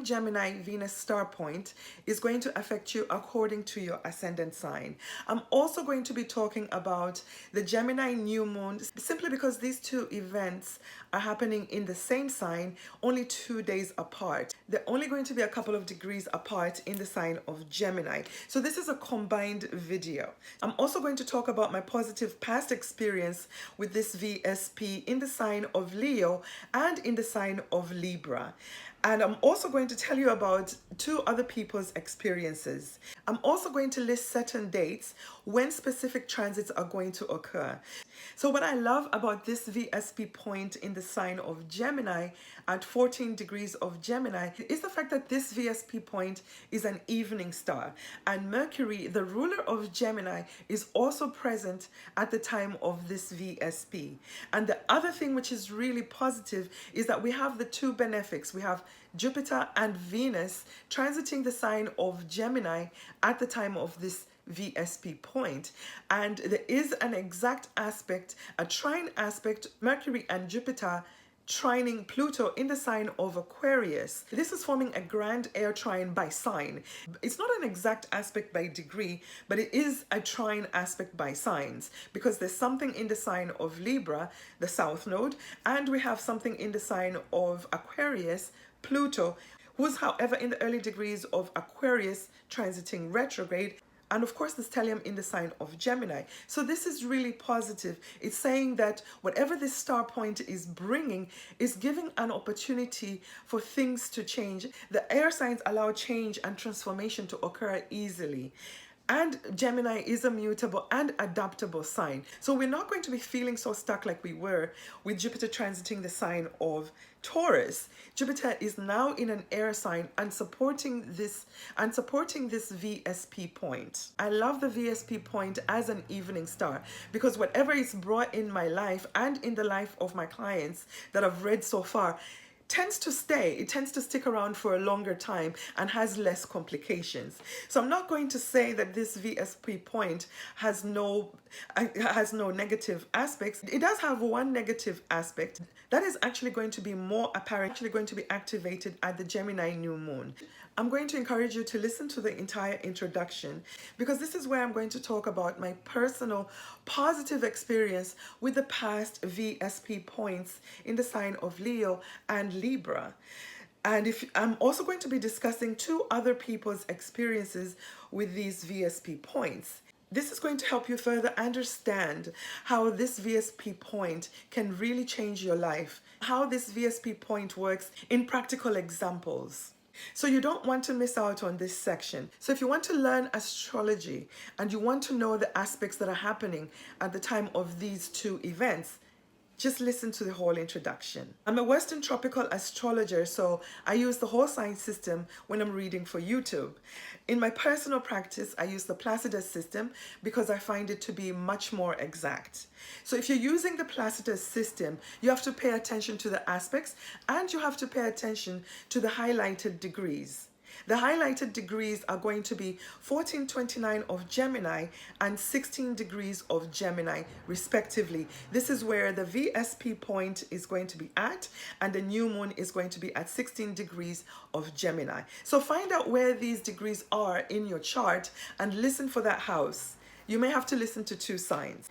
Gemini Venus star point is going to affect you according to your ascendant sign. I'm also going to be talking about the Gemini new moon, simply because these two events are happening in the same sign, only 2 days apart. They're only going to be a couple of degrees apart in the sign of Gemini. So this is a combined video. I'm also going to talk about my positive past experience with this VSP in the sign of Leo and in the sign of Libra. And I'm also going to tell you about 2 other people's experiences. I'm also going to list certain dates when specific transits are going to occur. So what I love about this VSP point in the sign of Gemini at 14 degrees of Gemini is the fact that this VSP point is an evening star. And Mercury, the ruler of Gemini, is also present at the time of this VSP. And the other thing which is really positive is that we have the 2 benefics. We have Jupiter and Venus transiting the sign of Gemini at the time of this VSP point, and there is an exact aspect, a trine aspect, Mercury and Jupiter trining Pluto in the sign of Aquarius. This is forming a grand air trine by sign. It's not an exact aspect by degree, but it is a trine aspect by signs, because there's something in the sign of Libra, the south node, and we have something in the sign of Aquarius, Pluto, who's however in the early degrees of Aquarius transiting retrograde, and of course the stellium in the sign of Gemini. So this is really positive. It's saying that whatever this star point is bringing is giving an opportunity for things to change. The air signs allow change and transformation to occur easily. And Gemini is a mutable and adaptable sign. So we're not going to be feeling so stuck like we were with Jupiter transiting the sign of Taurus. Jupiter is now in an air sign and supporting this VSP point. I love the VSP point as an evening star, because whatever is brought in my life and in the life of my clients that I've read so far tends to stay. It tends to stick around for a longer time and has less complications. So I'm not going to say that this VSP point has no negative aspects. It does have one negative aspect that is actually going to be more apparent, actually going to be activated at the Gemini new moon. I'm going to encourage you to listen to the entire introduction, because this is where I'm going to talk about my personal positive experience with the past VSP points in the sign of Leo and Libra. And I'm also going to be discussing 2 other people's experiences with these VSP points. This is going to help you further understand how this VSP point can really change your life, how this VSP point works in practical examples. So you don't want to miss out on this section. So if you want to learn astrology and you want to know the aspects that are happening at the time of these 2 events, just listen to the whole introduction. I'm a Western tropical astrologer, so I use the whole sign system when I'm reading for YouTube. In my personal practice, I use the Placidus system because I find it to be much more exact. So if you're using the Placidus system, you have to pay attention to the aspects and you have to pay attention to the highlighted degrees. The highlighted degrees are going to be 1429 of Gemini and 16 degrees of Gemini, respectively. This is where the VSP point is going to be at, and the new moon is going to be at 16 degrees of Gemini. So find out where these degrees are in your chart and listen for that house. You may have to listen to 2 signs.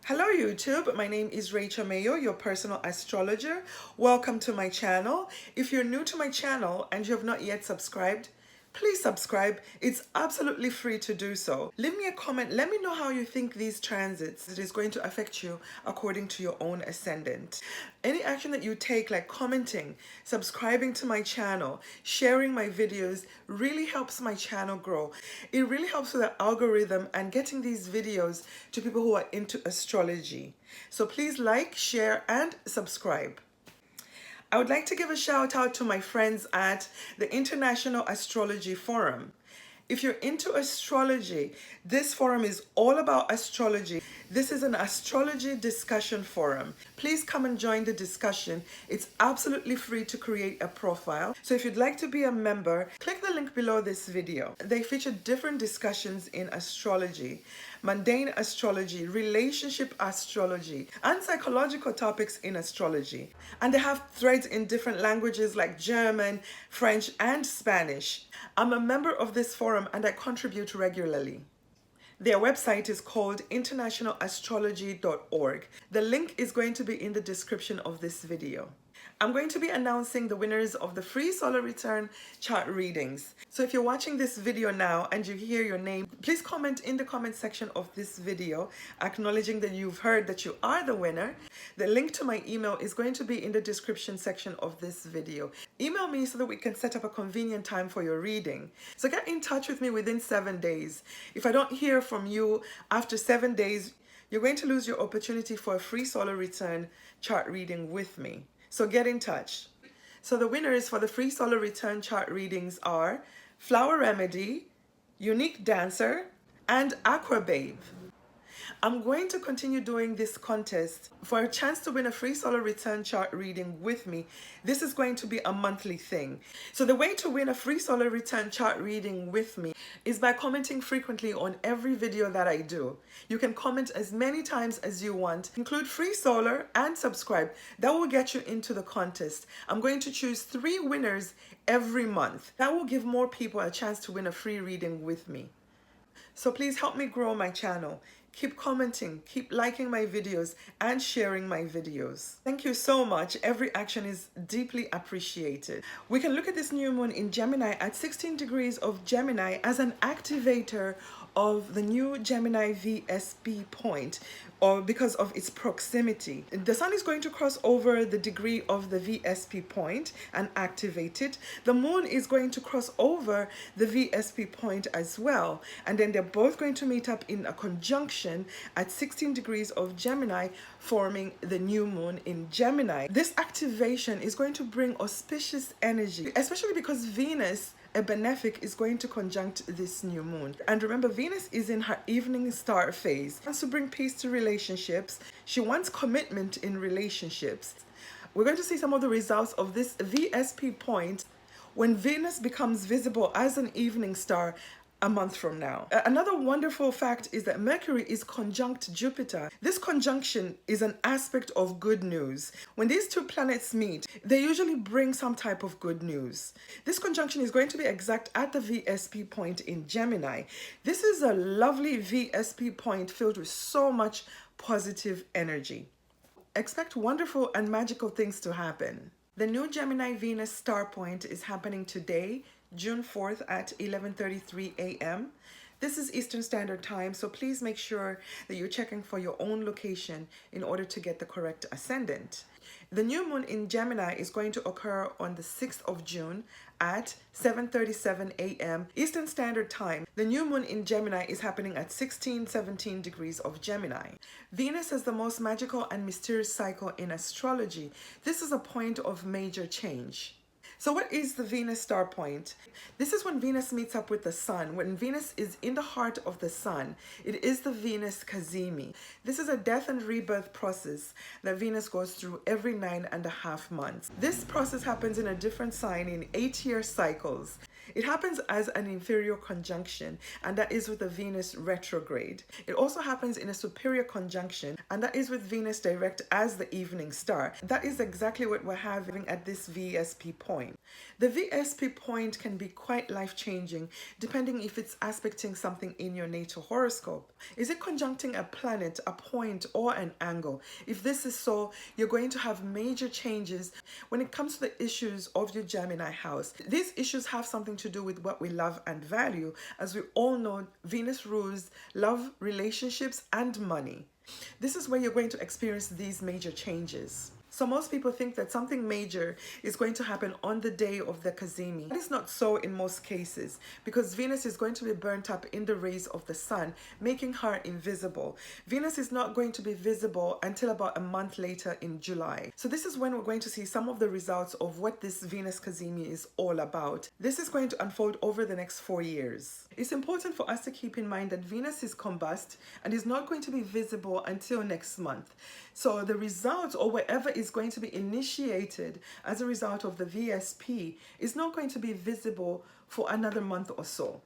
Hello YouTube, my name is Rachel Mayo, your personal astrologer. Welcome to my channel. If you're new to my channel and you have not yet subscribed, please subscribe. It's absolutely free to do so. Leave me a comment. Let me know how you think these transits is going to affect you according to your own ascendant. Any action that you take, like commenting, subscribing to my channel, sharing my videos, really helps my channel grow. It really helps with the algorithm and getting these videos to people who are into astrology. So please like, share, and subscribe. I would like to give a shout out to my friends at the International Astrology Forum. If you're into astrology, this forum is all about astrology. This is an astrology discussion forum. Please come and join the discussion. It's absolutely free to create a profile. So if you'd like to be a member, click the link below this video. They feature different discussions in astrology, mundane astrology, relationship astrology, and psychological topics in astrology. And they have threads in different languages like German, French, and Spanish. I'm a member of this forum and I contribute regularly. Their website is called internationalastrology.org. The link is going to be in the description of this video. I'm going to be announcing the winners of the free solar return chart readings. So if you're watching this video now and you hear your name, please comment in the comment section of this video, acknowledging that you've heard that you are the winner. The link to my email is going to be in the description section of this video. Email me so that we can set up a convenient time for your reading. So get in touch with me within 7 days. If I don't hear from you after 7 days, you're going to lose your opportunity for a free solar return chart reading with me. So get in touch. So the winners for the free solar return chart readings are Flower Remedy, Unique Dancer, and Aqua Babe. I'm going to continue doing this contest for a chance to win a free solar return chart reading with me. This is going to be a monthly thing. So the way to win a free solar return chart reading with me is by commenting frequently on every video that I do. You can comment as many times as you want, include free solar and subscribe. That will get you into the contest. I'm going to choose 3 winners every month. That will give more people a chance to win a free reading with me. So please help me grow my channel. Keep commenting, keep liking my videos, and sharing my videos. Thank you so much. Every action is deeply appreciated. We can look at this new moon in Gemini at 16 degrees of Gemini as an activator of the new Gemini VSSP point, or because of its proximity. The sun is going to cross over the degree of the VSSP point and activate it. The moon is going to cross over the VSSP point as well. And then they're both going to meet up in a conjunction at 16 degrees of Gemini, forming the new moon in Gemini. This activation is going to bring auspicious energy, especially because Venus, a benefic, is going to conjunct this new moon. And remember, Venus is in her evening star phase. She wants to bring peace to relationships. She wants commitment in relationships. We're going to see some of the results of this VSSP point when Venus becomes visible as an evening star a month from now. Another wonderful fact is that Mercury is conjunct Jupiter. This conjunction is an aspect of good news. When these two planets meet, they usually bring some type of good news. This conjunction is going to be exact at the VSSP point in Gemini. This is a lovely VSSP point filled with so much positive energy. Expect wonderful and magical things to happen. The new Gemini Venus star point is happening today, June 4th at 11:33 a.m. This is Eastern Standard Time, so please make sure that you're checking for your own location in order to get the correct ascendant. The new moon in Gemini is going to occur on the 6th of June at 7:37 a.m. Eastern Standard Time. The new moon in Gemini is happening at 17 degrees of Gemini. Venus is the most magical and mysterious cycle in astrology. This is a point of major change. So what is the Venus star point? This is when Venus meets up with the sun. When Venus is in the heart of the sun, it is the Venus Cazimi. This is a death and rebirth process that Venus goes through every 9.5 months. This process happens in a different sign in 8-year cycles. It happens as an inferior conjunction, and that is with the Venus retrograde. It also happens in a superior conjunction, and that is with Venus direct as the evening star. That is exactly what we're having at this VSSP point. The VSSP point can be quite life-changing depending if it's aspecting something in your natal horoscope. Is it conjuncting a planet, a point, or an angle? If this is so, you're going to have major changes when it comes to the issues of your Gemini house. These issues have something to do with what we love and value. As we all know, Venus rules love, relationships, and money. This is where you're going to experience these major changes. So most people think that something major is going to happen on the day of the Cazimi. That is not so in most cases, because Venus is going to be burnt up in the rays of the sun, making her invisible. Venus is not going to be visible until about a month later in July. So this is when we're going to see some of the results of what this Venus Cazimi is all about. This is going to unfold over the next 4 years. It's important for us to keep in mind that Venus is combust and is not going to be visible until next month. So the results, or whatever is going to be initiated as a result of the VSP, is not going to be visible for another month or so.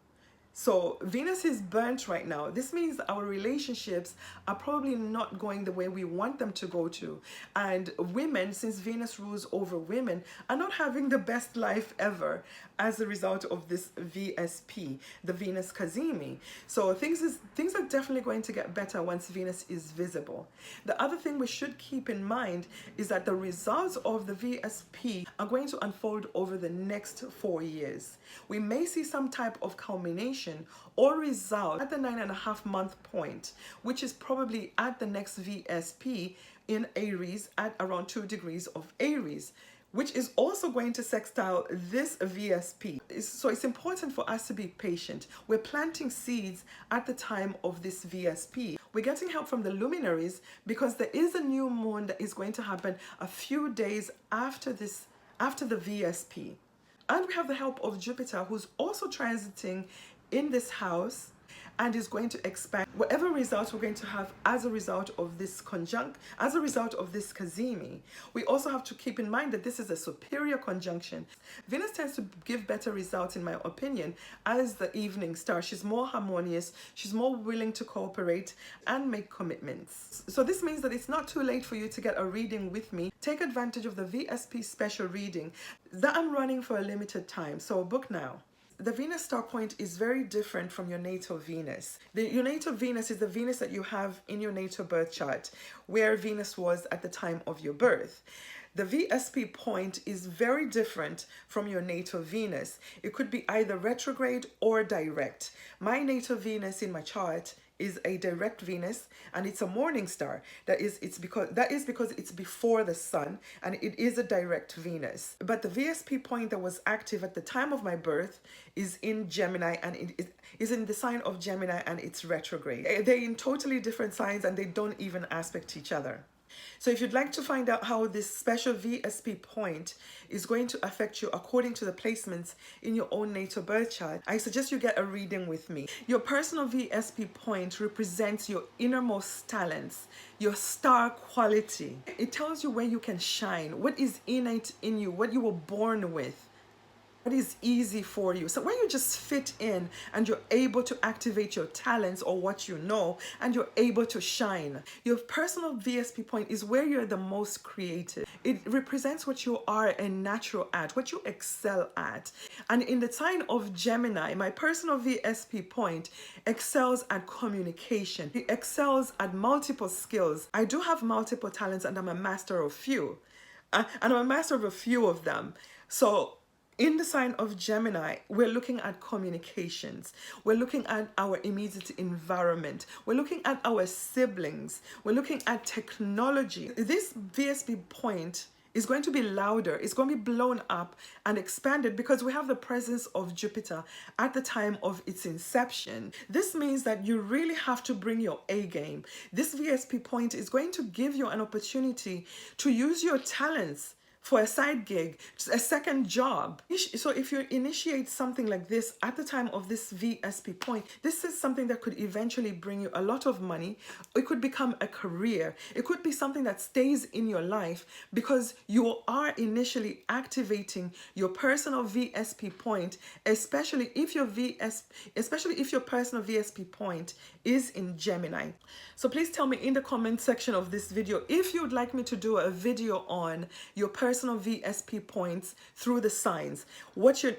So Venus is burnt right now. This means that our relationships are probably not going the way we want them to go to. And women, since Venus rules over women, are not having the best life ever as a result of this VSP, the Venus Cazimi. So things are definitely going to get better once Venus is visible. The other thing we should keep in mind is that the results of the VSP are going to unfold over the next 4 years. We may see some type of culmination or result at the 9.5 month point, which is probably at the next VSP in Aries at around 2 degrees of Aries, which is also going to sextile this VSP. So it's important for us to be patient. We're planting seeds at the time of this VSP. We're getting help from the luminaries because there is a new moon that is going to happen a few days after the VSP. And we have the help of Jupiter, who's also transiting in this house and is going to expand whatever results we're going to have as a result of this conjunct, as a result of this Cazimi. We also have to keep in mind that this is a superior conjunction. Venus tends to give better results, in my opinion, as the evening star. She's more harmonious, she's more willing to cooperate and make commitments. So this means that it's not too late for you to get a reading with me. Take advantage of the VSP special reading that I'm running for a limited time, so book now. The Venus star point is very different from your natal Venus. Your natal Venus is the Venus that you have in your natal birth chart, where Venus was at the time of your birth. The VSP point is very different from your natal Venus. It could be either retrograde or direct. My natal Venus in my chart is a direct Venus, and it's a morning star. That is because it's before the sun, and it is a direct Venus. But the VSP point that was active at the time of my birth is in Gemini, and it is in the sign of Gemini, and it's retrograde. They're in totally different signs, and they don't even aspect each other. So if you'd like to find out how this special VSP point is going to affect you according to the placements in your own natal birth chart, I suggest you get a reading with me. Your personal VSP point represents your innermost talents, your star quality. It tells you where you can shine, what is innate in you, what you were born with, what is easy for you. So where you just fit in and you're able to activate your talents or what you know, and you're able to shine. Your personal VSP point is where you're the most creative. It represents what you are a natural at, what you excel at. And in the sign of Gemini, my personal VSP point excels at communication. It excels at multiple skills. I do have multiple talents, and I'm a master of few. And I'm a master of a few of them. So in the sign of Gemini, we're looking at communications. We're looking at our immediate environment. We're looking at our siblings. We're looking at technology. This VSP point is going to be louder. It's going to be blown up and expanded because we have the presence of Jupiter at the time of its inception. This means that you really have to bring your A game. This VSP point is going to give you an opportunity to use your talents for a side gig, a second job. So if you initiate something like this at the time of this VSP point, this is something that could eventually bring you a lot of money. It could become a career. It could be something that stays in your life because you are initially activating your personal VSP point, especially if your personal VSP point is in Gemini. So please tell me in the comment section of this video if you would like me to do a video on your personal VSP points through the signs, what your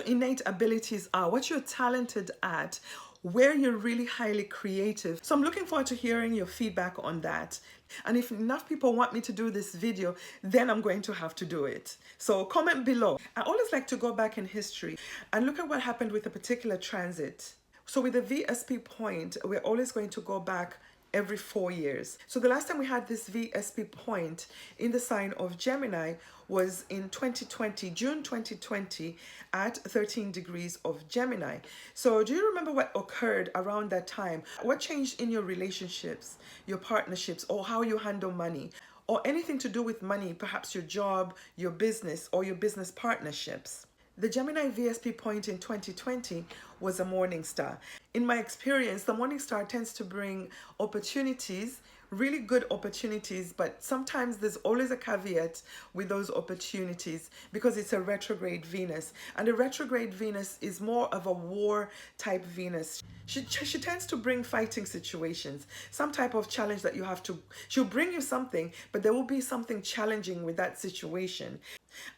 innate abilities are, what you're talented at, where you're really highly creative. So I'm looking forward to hearing your feedback on that. And if enough people want me to do this video, then I'm going to have to do it. So comment below. I always like to go back in history and look at what happened with a particular transit. So with the VSP point, we're always going to go back every 4 years. So the last time we had this VSP point in the sign of Gemini was in 2020, June 2020, at 13 degrees of Gemini. So do you remember what occurred around that time? What changed in your relationships, your partnerships, or how you handle money, or anything to do with money, perhaps your job, your business, or your business partnerships? The Gemini VSP point in 2020 was a morning star. In my experience, the morning star tends to bring opportunities, really good opportunities, but sometimes there's always a caveat with those opportunities because it's a retrograde Venus. And a retrograde Venus is more of a war type Venus. She tends to bring fighting situations, some type of challenge that you have to, she'll bring you something, but there will be something challenging with that situation.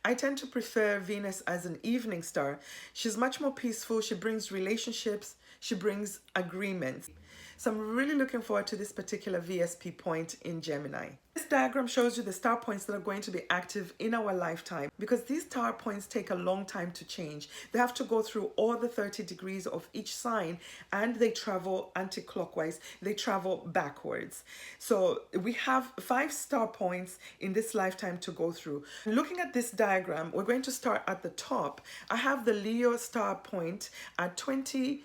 I tend to prefer Venus as an evening star. She's much more peaceful. She brings relationships. She brings agreements. So I'm really looking forward to this particular VSP point in Gemini. This diagram shows you the star points that are going to be active in our lifetime, because these star points take a long time to change. They have to go through all the 30 degrees of each sign, and they travel anti-clockwise. They travel backwards. So we have 5 star points in this lifetime to go through. Looking at this diagram, we're going to start at the top. I have the Leo star point at 28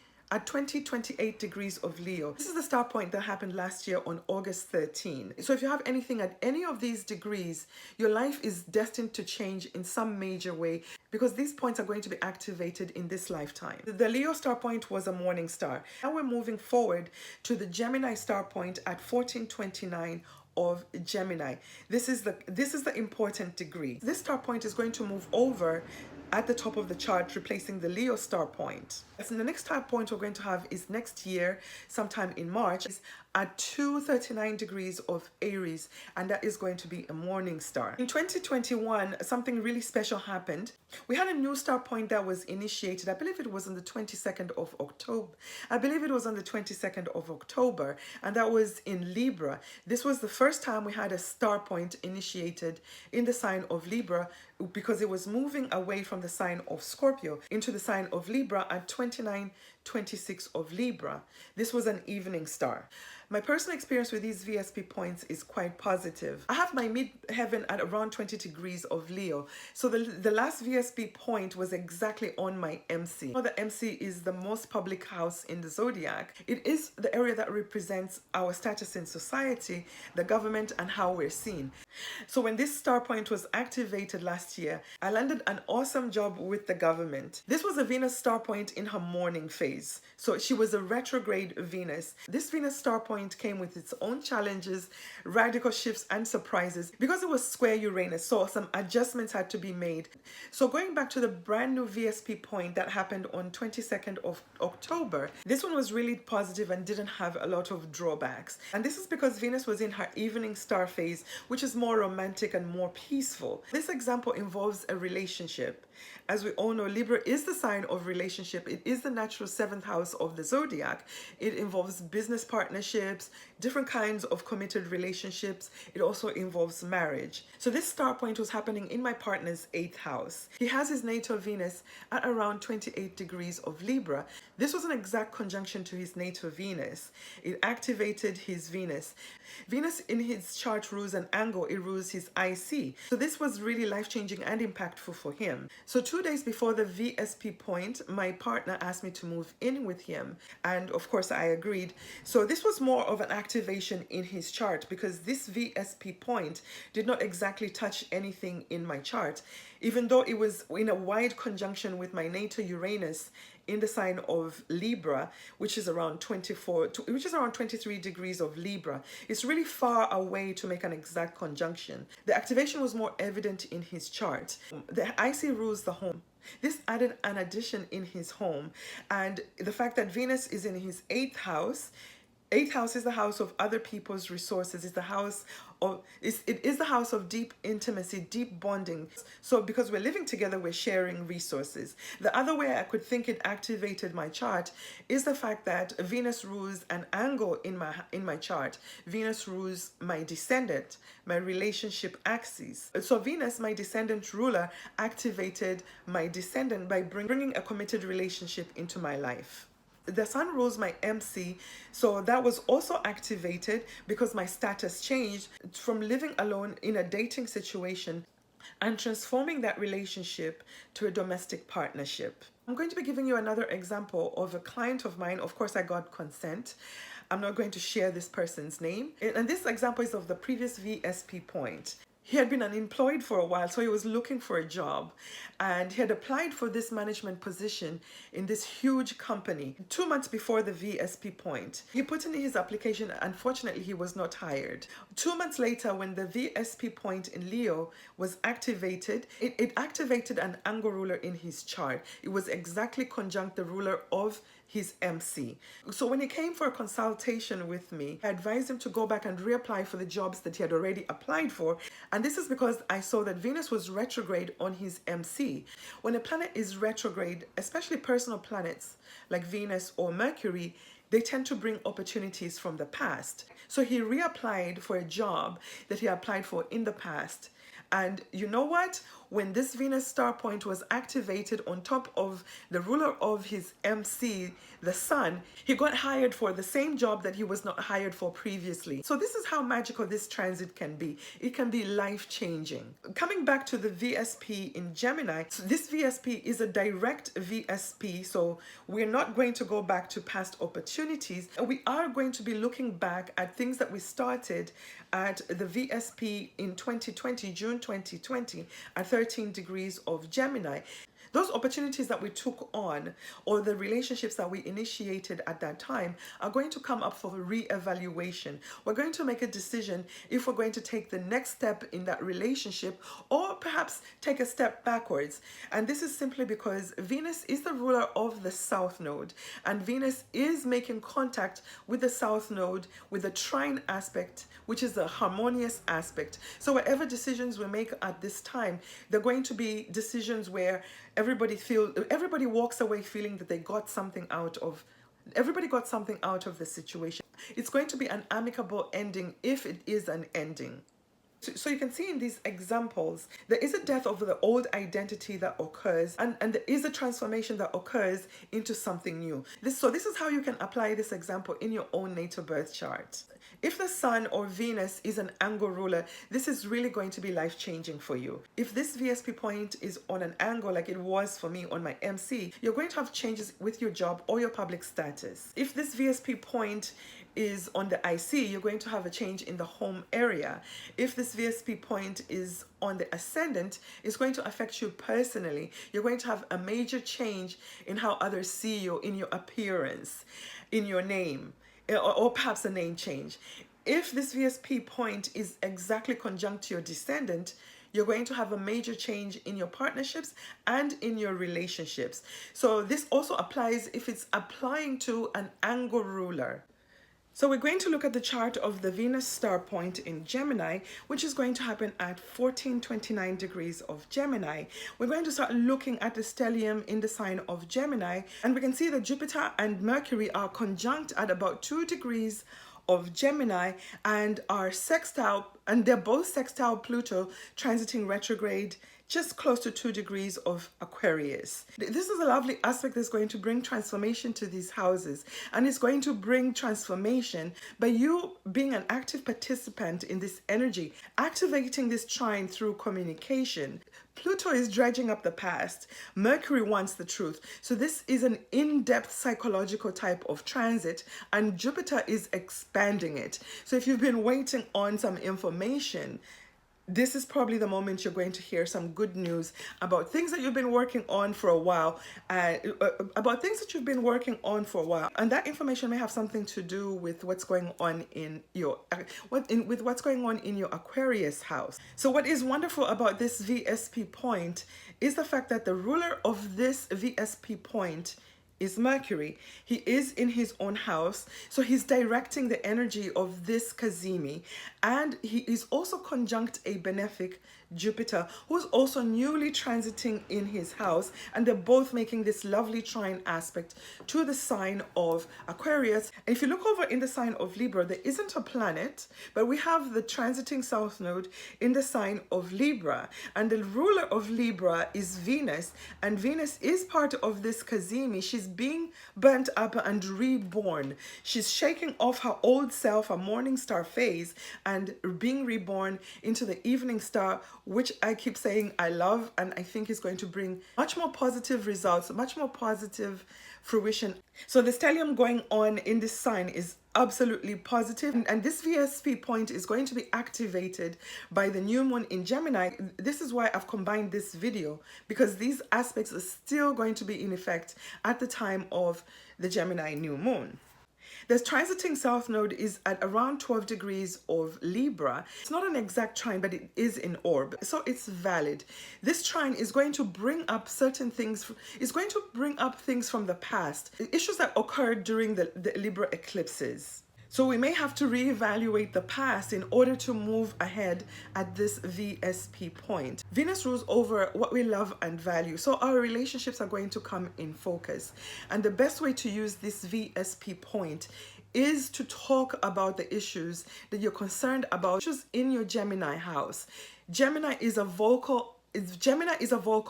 degrees of Leo. This is the star point that happened last year on August 13. So if you have anything at any of these degrees, your life is destined to change in some major way, because these points are going to be activated in this lifetime. The Leo star point was a morning star. Now we're moving forward to the Gemini star point at 1429 of Gemini. This is the important degree. This star point is going to move over at the top of the chart, replacing the Leo star point. So the next star point we're going to have is next year, sometime in March, at 239 degrees of Aries, and that is going to be a morning star. In 2021, something really special happened. We had a new star point that was initiated. I believe it was on the 22nd of October. And that was in Libra. This was the first time we had a star point initiated in the sign of Libra, because it was moving away from the sign of Scorpio into the sign of Libra at 29:26 of Libra. This was an evening star. My personal experience with these VSP points is quite positive. I have my midheaven at around 20 degrees of Leo. So the last VSP point was exactly on my MC. The MC is the most public house in the zodiac. It is the area that represents our status in society, the government, and how we're seen. So when this star point was activated last year, I landed an awesome job with the government. This was a Venus star point in her morning phase. So she was a retrograde Venus. This Venus star point came with its own challenges, radical shifts, and surprises because it was square Uranus. So some adjustments had to be made. So going back to the brand new VSP point that happened on 22nd of October, this one was really positive and didn't have a lot of drawbacks. And this is because Venus was in her evening star phase, which is more romantic and more peaceful. This example involves a relationship. As we all know, Libra is the sign of relationship. It is the natural 7th house of the zodiac. It involves business partnerships, different kinds of committed relationships. It also involves marriage. So this star point was happening in my partner's 8th house. He has his natal Venus at around 28 degrees of Libra. This was an exact conjunction to his natal Venus. It activated his Venus. Venus in his chart rules an angle. It rules his IC. So this was really life-changing and impactful for him. So 2 days before the VSP point, my partner asked me to move in with him. And of course I agreed. So this was more of an activation in his chart, because this VSP point did not exactly touch anything in my chart, even though it was in a wide conjunction with my natal Uranus in the sign of Libra, which is around 23 degrees of Libra. It's really far away to make an exact conjunction. The activation was more evident in his chart. The IC rules the home. This added an addition in his home, and the fact that Venus is in his 8th house. 8th house is the house of other people's resources. It's the house of, it is the house of deep intimacy, deep bonding. So because we're living together, we're sharing resources. The other way I could think it activated my chart is the fact that Venus rules an angle in my chart. Venus rules my descendant, my relationship axis. So Venus, my descendant ruler, activated my descendant by bringing a committed relationship into my life. The sun rules my MC, so that was also activated because my status changed from living alone in a dating situation and transforming that relationship to a domestic partnership. I'm going to be giving you another example of a client of mine. Of course, I got consent. I'm not going to share this person's name. And this example is of the previous VSP point. He had been unemployed for a while, so he was looking for a job, and he had applied for this management position in this huge company 2 months before the VSP point. He put in his application. Unfortunately, he was not hired. 2 months later, when the VSP point in Leo was activated, it activated an angle ruler in his chart. It was exactly conjunct the ruler of his MC. So when he came for a consultation with me, I advised him to go back and reapply for the jobs that he had already applied for. And this is because I saw that Venus was retrograde on his MC. When a planet is retrograde, especially personal planets like Venus or Mercury, they tend to bring opportunities from the past. So he reapplied for a job that he applied for in the past. And you know what? When this Venus star point was activated on top of the ruler of his MC, the sun, he got hired for the same job that he was not hired for previously. So this is how magical this transit can be. It can be life-changing. Coming back to the VSP in Gemini, so this VSP is a direct VSP, so we're not going to go back to past opportunities. We are going to be looking back at things that we started at the VSP in 2020, June 2020, at 13 degrees of Gemini. Those opportunities that we took on, or the relationships that we initiated at that time, are going to come up for re-evaluation. We're going to make a decision if we're going to take the next step in that relationship, or perhaps take a step backwards. And this is simply because Venus is the ruler of the South Node, and Venus is making contact with the South Node with the trine aspect, which is a harmonious aspect. So whatever decisions we make at this time, they're going to be decisions where everybody walks away feeling that they got something out of the situation. It's going to be an amicable ending if it is an ending. So you can see in these examples, there is a death of the old identity that occurs, and there is a transformation that occurs into something new. This is how you can apply this example in your own natal birth chart. If the sun or Venus is an angle ruler, this is really going to be life-changing for you. If this VSP point is on an angle like it was for me on my MC, you're going to have changes with your job or your public status. If this VSP point is on the IC, you're going to have a change in the home area. If this VSP point is on the ascendant, it's going to affect you personally. You're going to have a major change in how others see you, in your appearance, in your name, or perhaps a name change. If this VSP point is exactly conjunct to your descendant, you're going to have a major change in your partnerships and in your relationships. So this also applies if it's applying to an angle ruler. So we're going to look at the chart of the Venus star point in Gemini, which is going to happen at 1429 degrees of Gemini. We're going to start looking at the stellium in the sign of Gemini, and we can see that Jupiter and Mercury are conjunct at about 2 degrees of Gemini and are sextile, and they're both sextile Pluto, transiting retrograde just close to 2 degrees of Aquarius. This is a lovely aspect that's going to bring transformation to these houses, and it's going to bring transformation by you being an active participant in this energy, activating this trine through communication. Pluto is dredging up the past. Mercury wants the truth. So this is an in-depth psychological type of transit, and Jupiter is expanding it. So if you've been waiting on some information, this is probably the moment you're going to hear some good news about things that you've been working on for a while, and that information may have something to do with what's going on in your Aquarius house. So what is wonderful about this VSP point is the fact that the ruler of this VSP point is Mercury. He is in his own house, so he's directing the energy of this Kazemi, and he is also conjunct a benefic Jupiter, who's also newly transiting in his house, and they're both making this lovely trine aspect to the sign of Aquarius. And if you look over in the sign of Libra, there isn't a planet, but we have the transiting south node in the sign of Libra, and the ruler of Libra is Venus, and Venus is part of this cazimi. She's being burnt up and reborn. She's shaking off her old self, her morning star phase, and being reborn into the evening star, which I keep saying I love, and I think is going to bring much more positive results, much more positive fruition. So the stellium going on in this sign is absolutely positive, and this VSP point is going to be activated by the new moon in Gemini. This is why I've combined this video, because these aspects are still going to be in effect at the time of the Gemini new moon. The transiting south node is at around 12 degrees of Libra. It's not an exact trine, but it is in orb, so it's valid. This trine is going to bring up certain things, it's going to bring up things from the past, issues that occurred during the Libra eclipses. So we may have to reevaluate the past in order to move ahead at this VSP point. Venus rules over what we love and value, so our relationships are going to come in focus. And the best way to use this VSP point is to talk about the issues that you're concerned about, issues in your Gemini house. Gemini is a vocal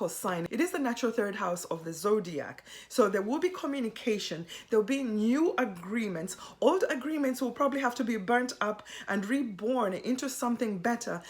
sign. It is the natural third house of the zodiac. So there will be communication. There will be new agreements. Old agreements will probably have to be burnt up and reborn into something better.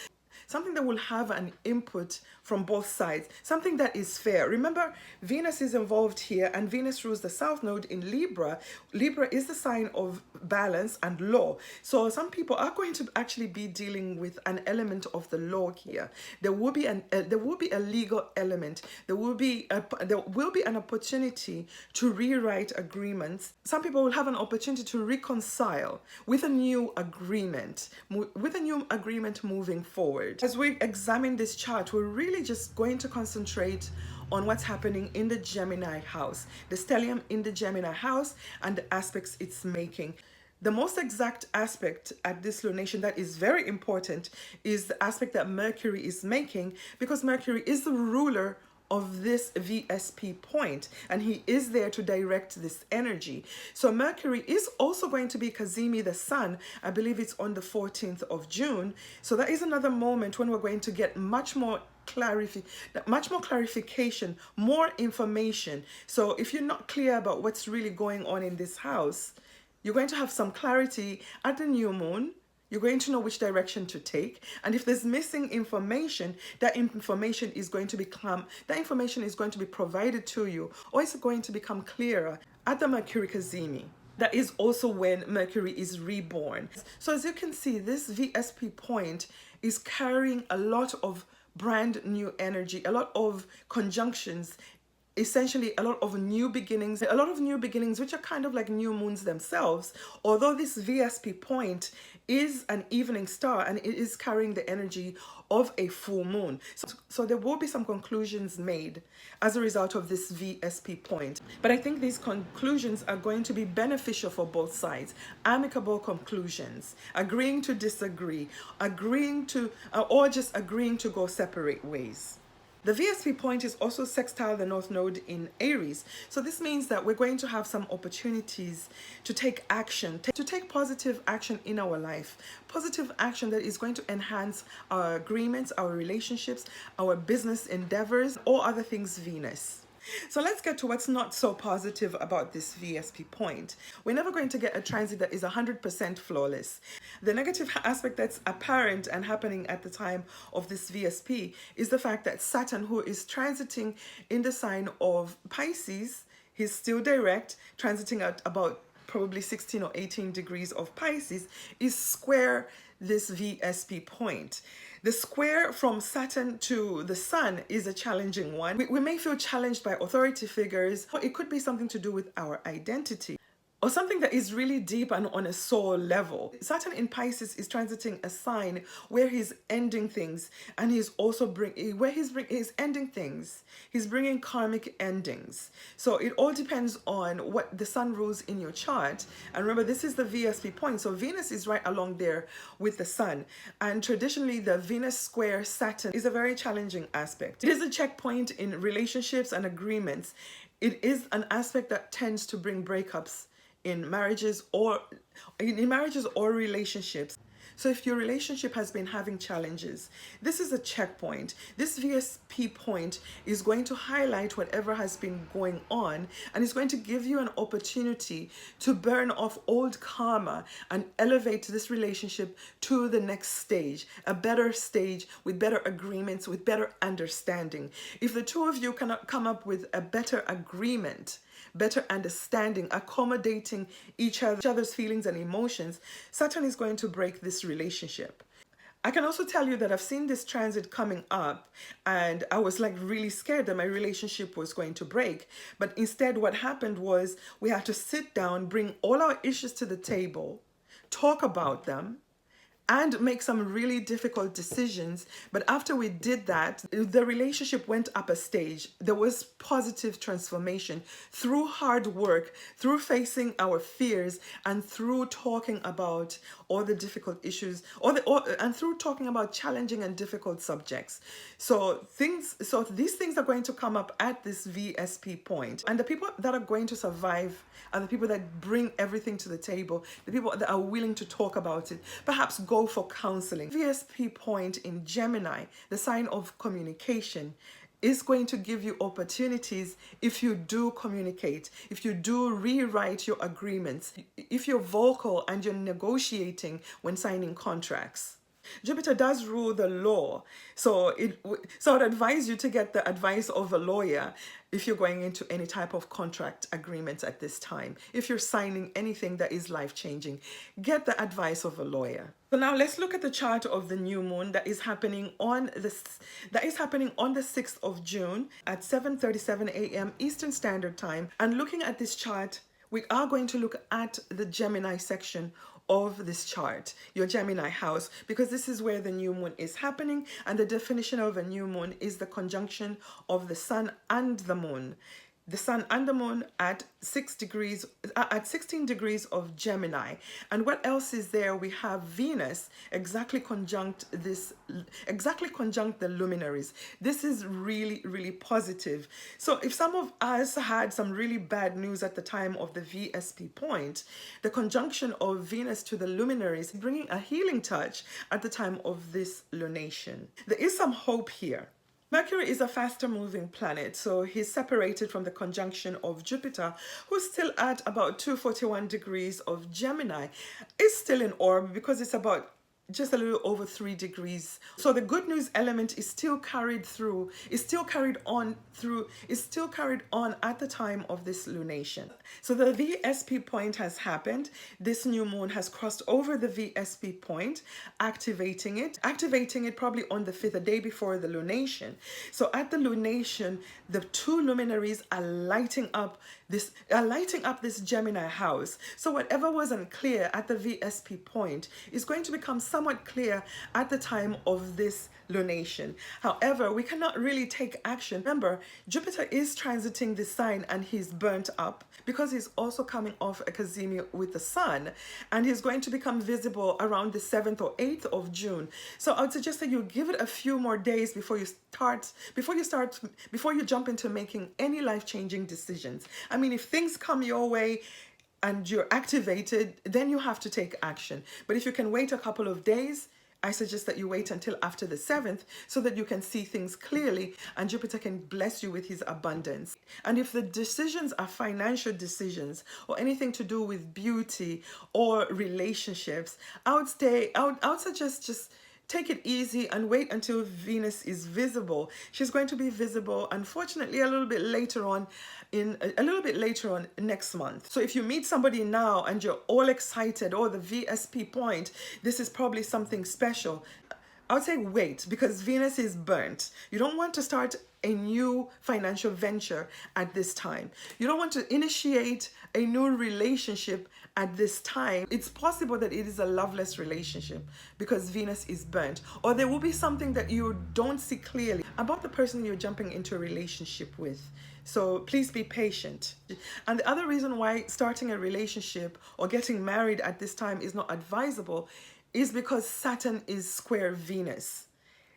Something that will have an input from both sides, something that is fair. Remember, Venus is involved here, and Venus rules the south node in Libra. Libra is the sign of balance and law. So some people are going to actually be dealing with an element of the law here. There will be a legal element. There will be an opportunity to rewrite agreements. Some people will have an opportunity to reconcile with a new agreement, moving forward. As we examine this chart, we're really just going to concentrate on what's happening in the Gemini house, the stellium in the Gemini house, and the aspects it's making. The most exact aspect at this lunation that is very important is the aspect that Mercury is making, because Mercury is the ruler of this VSP point, and he is there to direct this energy. So Mercury is also going to be cazimi the sun. I believe it's on the 14th of June. So that is another moment when we're going to get much more clarification, more information. So if you're not clear about what's really going on in this house, you're going to have some clarity at the new moon. You're going to know which direction to take, and if there's missing information, that information is going to be provided to you, or it's going to become clearer at the Mercury cazimi. That is also when Mercury is reborn. So as you can see, this VSP point is carrying a lot of brand new energy, a lot of conjunctions, essentially a lot of new beginnings, which are kind of like new moons themselves, although this VSP point is an evening star and it is carrying the energy of a full moon. So there will be some conclusions made as a result of this VSP point. But I think these conclusions are going to be beneficial for both sides. Amicable conclusions, agreeing to disagree, or just agreeing to go separate ways. The VSP point is also sextile the North Node in Aries. So this means that we're going to have some opportunities to take action, to take positive action in our life. Positive action that is going to enhance our agreements, our relationships, our business endeavors, or other things Venus. So let's get to what's not so positive about this VSP point. We're never going to get a transit that is 100% flawless. The negative aspect that's apparent and happening at the time of this VSP is the fact that Saturn, who is transiting in the sign of Pisces, he's still direct, transiting at about probably 16 or 18 degrees of Pisces, is square this VSP point. The square from Saturn to the sun is a challenging one. We may feel challenged by authority figures, or it could be something to do with our identity. or something that is really deep and on a soul level. Saturn in Pisces is transiting a sign where he's ending things, and he's also he's ending things. He's bringing karmic endings. So it all depends on what the sun rules in your chart. And remember, this is the VSP point. So Venus is right along there with the sun. And traditionally, the Venus square Saturn is a very challenging aspect. It is a checkpoint in relationships and agreements. It is an aspect that tends to bring breakups in marriages or relationships. So if your relationship has been having challenges, this is a checkpoint. This VSP point is going to highlight whatever has been going on, and is going to give you an opportunity to burn off old karma and elevate this relationship to the next stage, a better stage with better agreements, with better understanding. If the two of you cannot come up with a better agreement, better understanding, accommodating each other's feelings and emotions, Saturn is going to break this relationship. I can also tell you that I've seen this transit coming up, and I was like really scared that my relationship was going to break. But instead, what happened was we had to sit down, bring all our issues to the table, talk about them, and make some really difficult decisions. But after we did that, the relationship went up a stage. There was positive transformation through hard work, through facing our fears, and through talking about all the difficult issues, and through talking about challenging and difficult subjects. So these things are going to come up at this VSP point. And the people that are going to survive are the people that bring everything to the table, the people that are willing to talk about it, perhaps go for counseling. VSP point in Gemini, the sign of communication, is going to give you opportunities if you do communicate, if you do rewrite your agreements, if you're vocal and you're negotiating when signing contracts. Jupiter does rule the law, so I'd advise you to get the advice of a lawyer if you're going into any type of contract agreements at this time. If you're signing anything that is life-changing, get the advice of a lawyer. So now let's look at the chart of the new moon that is happening on the 6th of June at 7:37 a.m. Eastern Standard Time. And looking at this chart, we are going to look at the Gemini section of this chart, your Gemini house, because this is where the new moon is happening, and the definition of a new moon is the conjunction of the sun and the moon. The sun and the moon at 16 degrees of Gemini. And what else is there? We have Venus exactly conjunct the luminaries. This is really, really positive. So if some of us had some really bad news at the time of the VSP point, the conjunction of Venus to the luminaries bringing a healing touch at the time of this lunation. There is some hope here. Mercury is a faster moving planet, so he's separated from the conjunction of Jupiter, who's still at about 241 degrees of Gemini. It's still in orb because it's about just a little over 3 degrees. So the good news element is still carried on at the time of this lunation. So the VSP point has happened. This new moon has crossed over the VSP point, activating it probably on the 5th, the day before the lunation. So at the lunation, the two luminaries are lighting up this Gemini house. So whatever wasn't clear at the VSP point is going to become somewhat clear at the time of this lunation. However, we cannot really take action. Remember, Jupiter is transiting the sign and he's burnt up because he's also coming off a cazimi with the sun, and he's going to become visible around the 7th or 8th of June. So I would suggest that you give it a few more days before you jump into making any life-changing decisions. I mean, if things come your way and you're activated, then you have to take action. But if you can wait a couple of days, I suggest that you wait until after the 7th so that you can see things clearly and Jupiter can bless you with his abundance. And if the decisions are financial decisions or anything to do with beauty or relationships, I would suggest just take it easy and wait until Venus is visible. She's going to be visible, unfortunately, a little bit later on next month. So if you meet somebody now and you're all excited, the VSP point, this is probably something special, I would say wait, because Venus is burnt. You don't want to start a new financial venture at this time. You don't want to initiate a new relationship at this time. It's possible that it is a loveless relationship because Venus is burnt, or there will be something that you don't see clearly about the person you're jumping into a relationship with. So please be patient. And the other reason why starting a relationship or getting married at this time is not advisable is because Saturn is square Venus.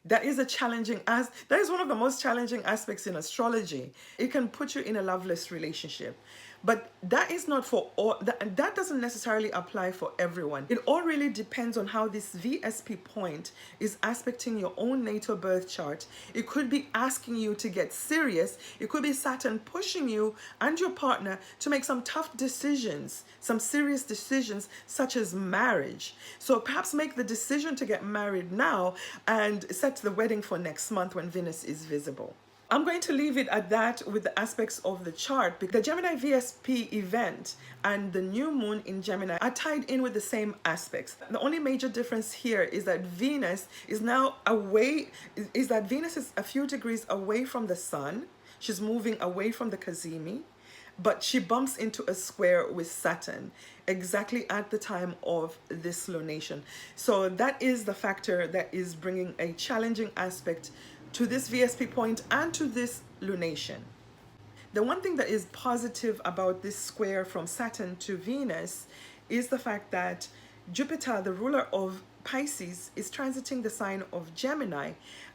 That is that is one of the most challenging aspects in astrology. It can put you in a loveless relationship. But that is not for all, that doesn't necessarily apply for everyone. It all really depends on how this VSP point is aspecting your own natal birth chart. It could be asking you to get serious. It could be Saturn pushing you and your partner to make some tough decisions, some serious decisions, such as marriage. So perhaps make the decision to get married now and set the wedding for next month when Venus is visible. I'm going to leave it at that with the aspects of the chart, because the Gemini VSP event and the new moon in Gemini are tied in with the same aspects. The only major difference here is that Venus is now away, Venus is a few degrees away from the sun. She's moving away from the Cazimi, but she bumps into a square with Saturn exactly at the time of this lunation. So that is the factor that is bringing a challenging aspect to this VSP point and to this lunation. The one thing that is positive about this square from Saturn to Venus is the fact that Jupiter, the ruler of Pisces, is transiting the sign of Gemini,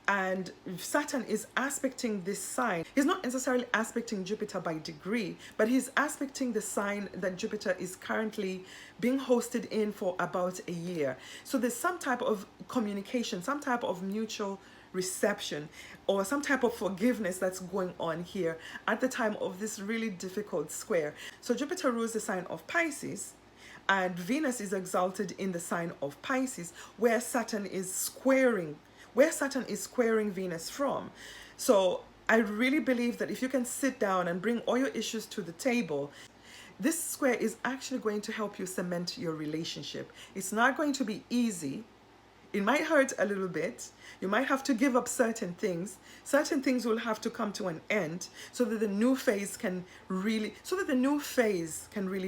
and Saturn is aspecting this sign. He's not necessarily aspecting Jupiter by degree, but he's aspecting the sign that Jupiter is currently being hosted in for about a year. So there's some type of communication, some type of mutual reception, or some type of forgiveness that's going on here at the time of this really difficult square. So Jupiter rules the sign of Pisces, and Venus is exalted in the sign of Pisces, where Saturn is squaring Venus from. So I really believe that if you can sit down and bring all your issues to the table, this square is actually going to help you cement your relationship. It's not going to be easy. It might hurt a little bit. You might have to give up certain things. Certain things will have to come to an end so that the new phase can really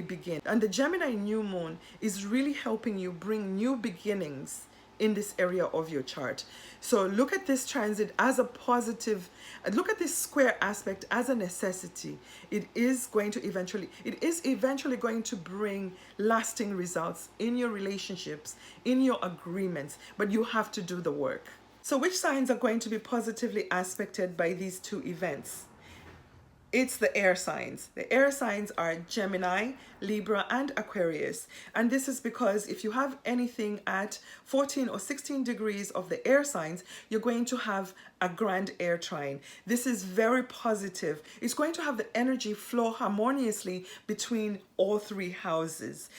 begin. And the Gemini new moon is really helping you bring new beginnings in this area of your chart. So look at this transit as a positive, look at this square aspect as a necessity. It is eventually going to bring lasting results in your relationships, in your agreements, but you have to do the work. So which signs are going to be positively aspected by these two events? It's the air signs. The air signs are Gemini, Libra, and Aquarius. And this is because if you have anything at 14 or 16 degrees of the air signs, you're going to have a grand air trine. This is very positive. It's going to have the energy flow harmoniously between all three houses.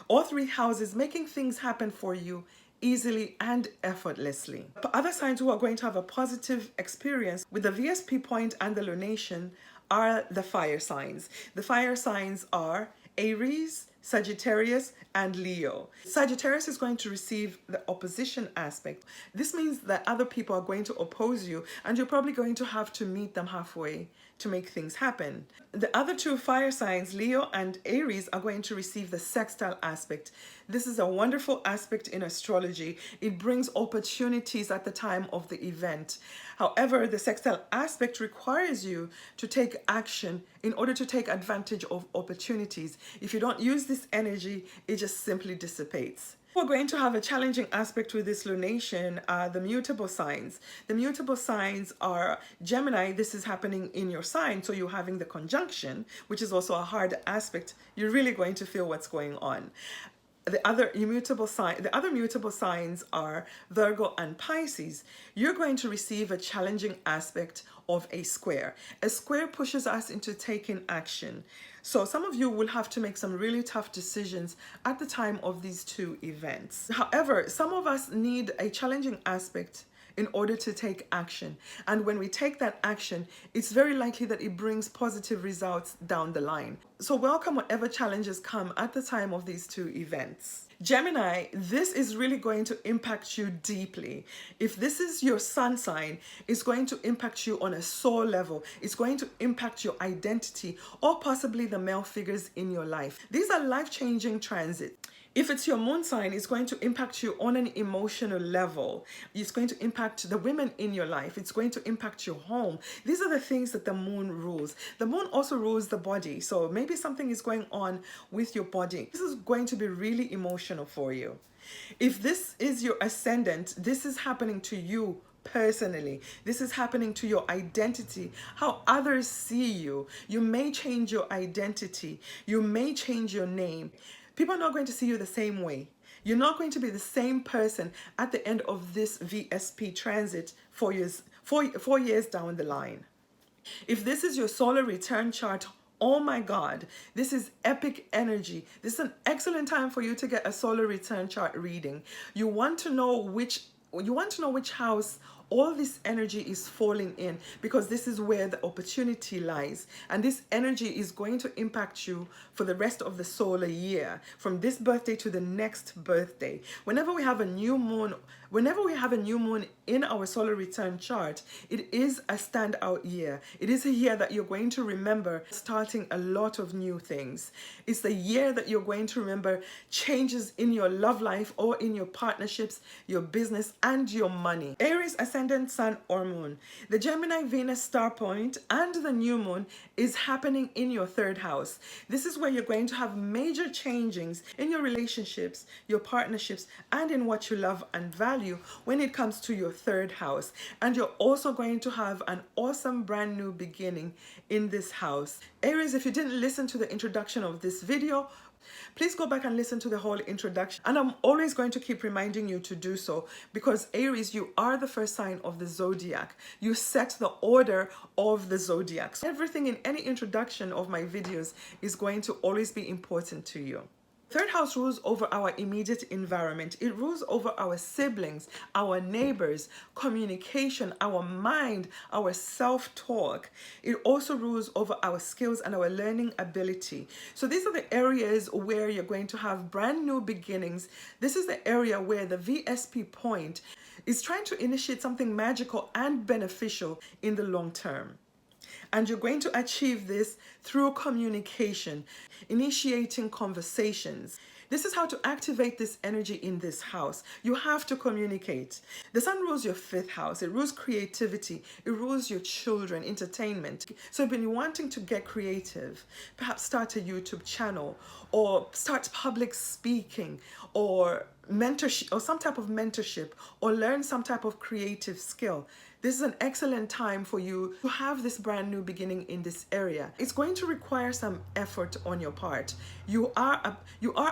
All three houses making things happen for you easily and effortlessly. But other signs who are going to have a positive experience with the VSP point and the lunation are the fire signs. The fire signs are Aries, Sagittarius, and Leo. Sagittarius is going to receive the opposition aspect. This means that other people are going to oppose you, and you're probably going to have to meet them halfway to make things happen. The other two fire signs, Leo and Aries, are going to receive the sextile aspect. This is a wonderful aspect in astrology. It brings opportunities at the time of the event. However, the sextile aspect requires you to take action in order to take advantage of opportunities. If you don't use this energy, it just simply dissipates. We're going to have a challenging aspect with this lunation, the mutable signs. The mutable signs are Gemini. This is happening in your sign, so you're having the conjunction, which is also a hard aspect. You're really going to feel what's going on. The other mutable signs are Virgo and Pisces. You're going to receive a challenging aspect of a square. A square pushes us into taking action. So some of you will have to make some really tough decisions at the time of these two events. However, some of us need a challenging aspect in order to take action. And when we take that action, it's very likely that it brings positive results down the line. So welcome whatever challenges come at the time of these two events. Gemini, this is really going to impact you deeply. If this is your sun sign, it's going to impact you on a soul level. It's going to impact your identity or possibly the male figures in your life. These are life-changing transits. If it's your moon sign, it's going to impact you on an emotional level. It's going to impact the women in your life. It's going to impact your home. These are the things that the moon rules. The moon also rules the body. So maybe something is going on with your body. This is going to be really emotional for you. If this is your ascendant, this is happening to you personally. This is happening to your identity, how others see you. You may change your identity. You may change your name. People are not going to see you the same way. You're not going to be the same person at the end of this VSP transit 4 years down the line. If this is your solar return chart, oh my God, this is epic energy. This is an excellent time for you to get a solar return chart reading. You want to know which house all this energy is falling in, because this is where the opportunity lies. And this energy is going to impact you for the rest of the solar year, from this birthday to the next birthday. Whenever we have a new moon in our solar return chart, it is a standout year. It is a year that you're going to remember starting a lot of new things. It's the year that you're going to remember changes in your love life or in your partnerships, your business, and your money. Aries ascendant, sun, or moon. The Gemini Venus star point and the new moon is happening in your third house. This is where you're going to have major changings in your relationships, your partnerships, and in what you love and value when it comes to your third house. And you're also going to have an awesome brand new beginning in this house. Aries, if you didn't listen to the introduction of this video, please go back and listen to the whole introduction. And I'm always going to keep reminding you to do so, because Aries, you are the first sign of the zodiac. You set the order of the zodiac. So everything in any introduction of my videos is going to always be important to you. Third house rules over our immediate environment. It rules over our siblings, our neighbors, communication, our mind, our self-talk. It also rules over our skills and our learning ability. So these are the areas where you're going to have brand new beginnings. This is the area where the VSP point is trying to initiate something magical and beneficial in the long term. And you're going to achieve this through communication, initiating conversations. This is how to activate this energy in this house. You have to communicate. The sun rules your fifth house. It rules creativity. It rules your children, entertainment. So if you've been wanting to get creative, perhaps start a YouTube channel or start public speaking or mentorship or some type of mentorship or learn some type of creative skill. This is an excellent time for you to have this brand new beginning in this area. It's going to require some effort on your part. You are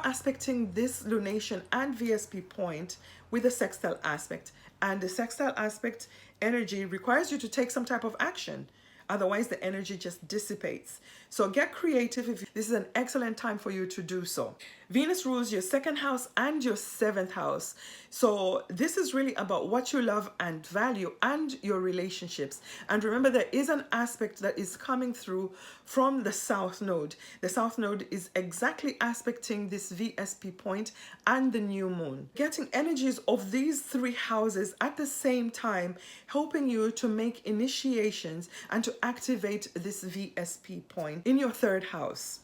aspecting this lunation and VSP point with a sextile aspect. And the sextile aspect energy requires you to take some type of action. Otherwise, the energy just dissipates. So get creative. This is an excellent time for you to do so. Venus rules your second house and your seventh house. So this is really about what you love and value and your relationships. And remember, there is an aspect that is coming through from the South Node. The South Node is exactly aspecting this VSP point and the new moon. Getting energies of these three houses at the same time, helping you to make initiations and to activate this VSP point in your third house.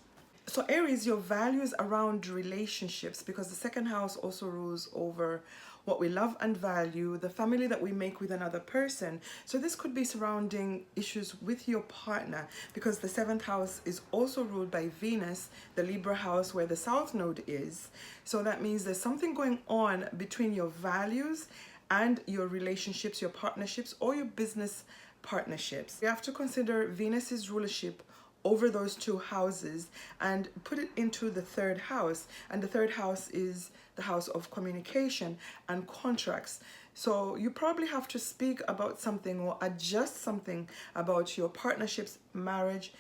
So Aries, your values around relationships, because the second house also rules over what we love and value, the family that we make with another person. So this could be surrounding issues with your partner, because the seventh house is also ruled by Venus, the Libra house where the South Node is. So that means there's something going on between your values and your relationships, your partnerships, or your business partnerships. You have to consider Venus's rulership over those two houses and put it into the third house. And the third house is the house of communication and contracts. So you probably have to speak about something or adjust something about your partnerships, marriage,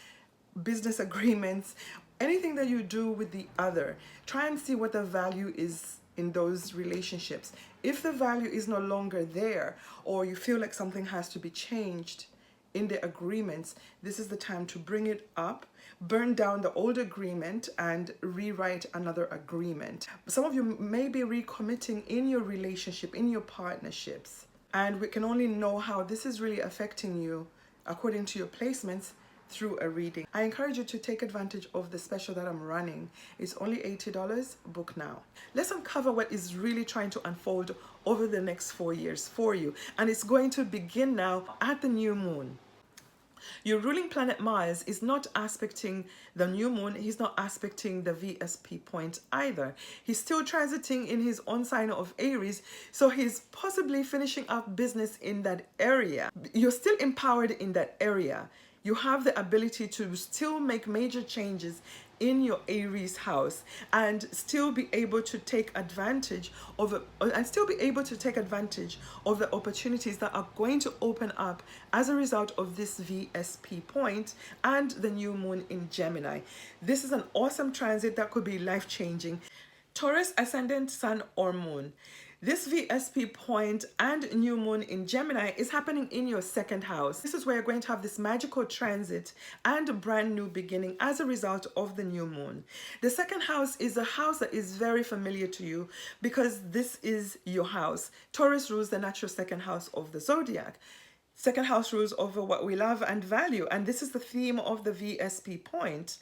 business agreements, anything that you do with the other. Try and see what the value is in those relationships. If the value is no longer there, or you feel like something has to be changed in the agreements, this is the time to bring it up, burn down the old agreement, and rewrite another agreement. Some of you may be recommitting in your relationship, in your partnerships, and we can only know how this is really affecting you according to your placements through a reading. I encourage you to take advantage of the special that I'm running. It's only $80. Book now. Let's uncover what is really trying to unfold over the next 4 years for you, and it's going to begin now at the new moon. Your ruling planet Mars is not aspecting the new moon. He's not aspecting the VSP point either. He's still transiting in his own sign of Aries, so he's possibly finishing up business in that area. You're still empowered in that area. You have the ability to still make major changes in your Aries house and still be able to take advantage of the opportunities that are going to open up as a result of this VSP point and the new moon in Gemini. This is an awesome transit that could be life-changing. Taurus ascendant, sun or moon. This VSP point and new moon in Gemini is happening in your second house. This is where you're going to have this magical transit and a brand new beginning as a result of the new moon. The second house is a house that is very familiar to you because this is your house. Taurus rules the natural second house of the zodiac. Second house rules over what we love and value, and this is the theme of the VSP point.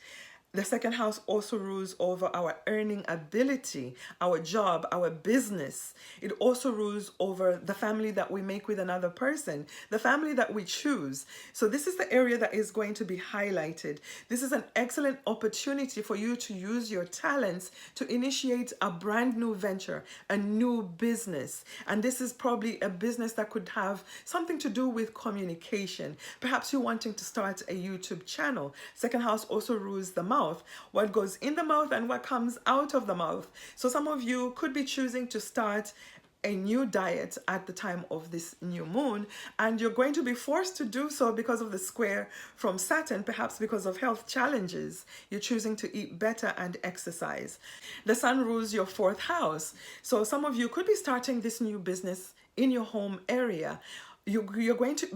The second house also rules over our earning ability, our job, our business. It also rules over the family that we make with another person, the family that we choose. So this is the area that is going to be highlighted. This is an excellent opportunity for you to use your talents to initiate a brand new venture, a new business. And this is probably a business that could have something to do with communication. Perhaps you're wanting to start a YouTube channel. Second house also rules the mouth. What goes in the mouth and what comes out of the mouth. So some of you could be choosing to start a new diet at the time of this new moon, and you're going to be forced to do so because of the square from Saturn, perhaps because of health challenges. You're choosing to eat better and exercise. The sun rules your fourth house, so some of you could be starting this new business in your home area. You're going to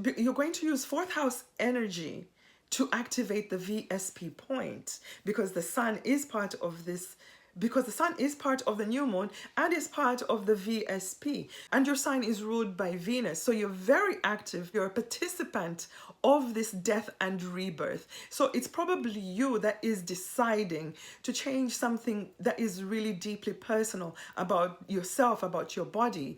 use fourth house energy to activate the VSP point because the sun is part of this, because the sun is part of the new moon and is part of the VSP, and your sign is ruled by Venus. So you're very active. You're a participant of this death and rebirth. So it's probably you that is deciding to change something that is really deeply personal about yourself, about your body.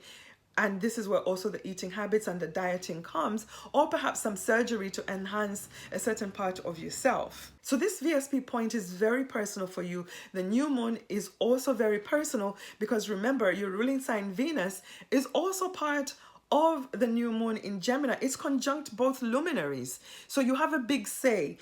And this is where also the eating habits and the dieting comes, or perhaps some surgery to enhance a certain part of yourself. So this VSP point is very personal for you. The new moon is also very personal because remember, your ruling sign Venus is also part of the new moon in Gemini. It's conjunct both luminaries. So you have a big say.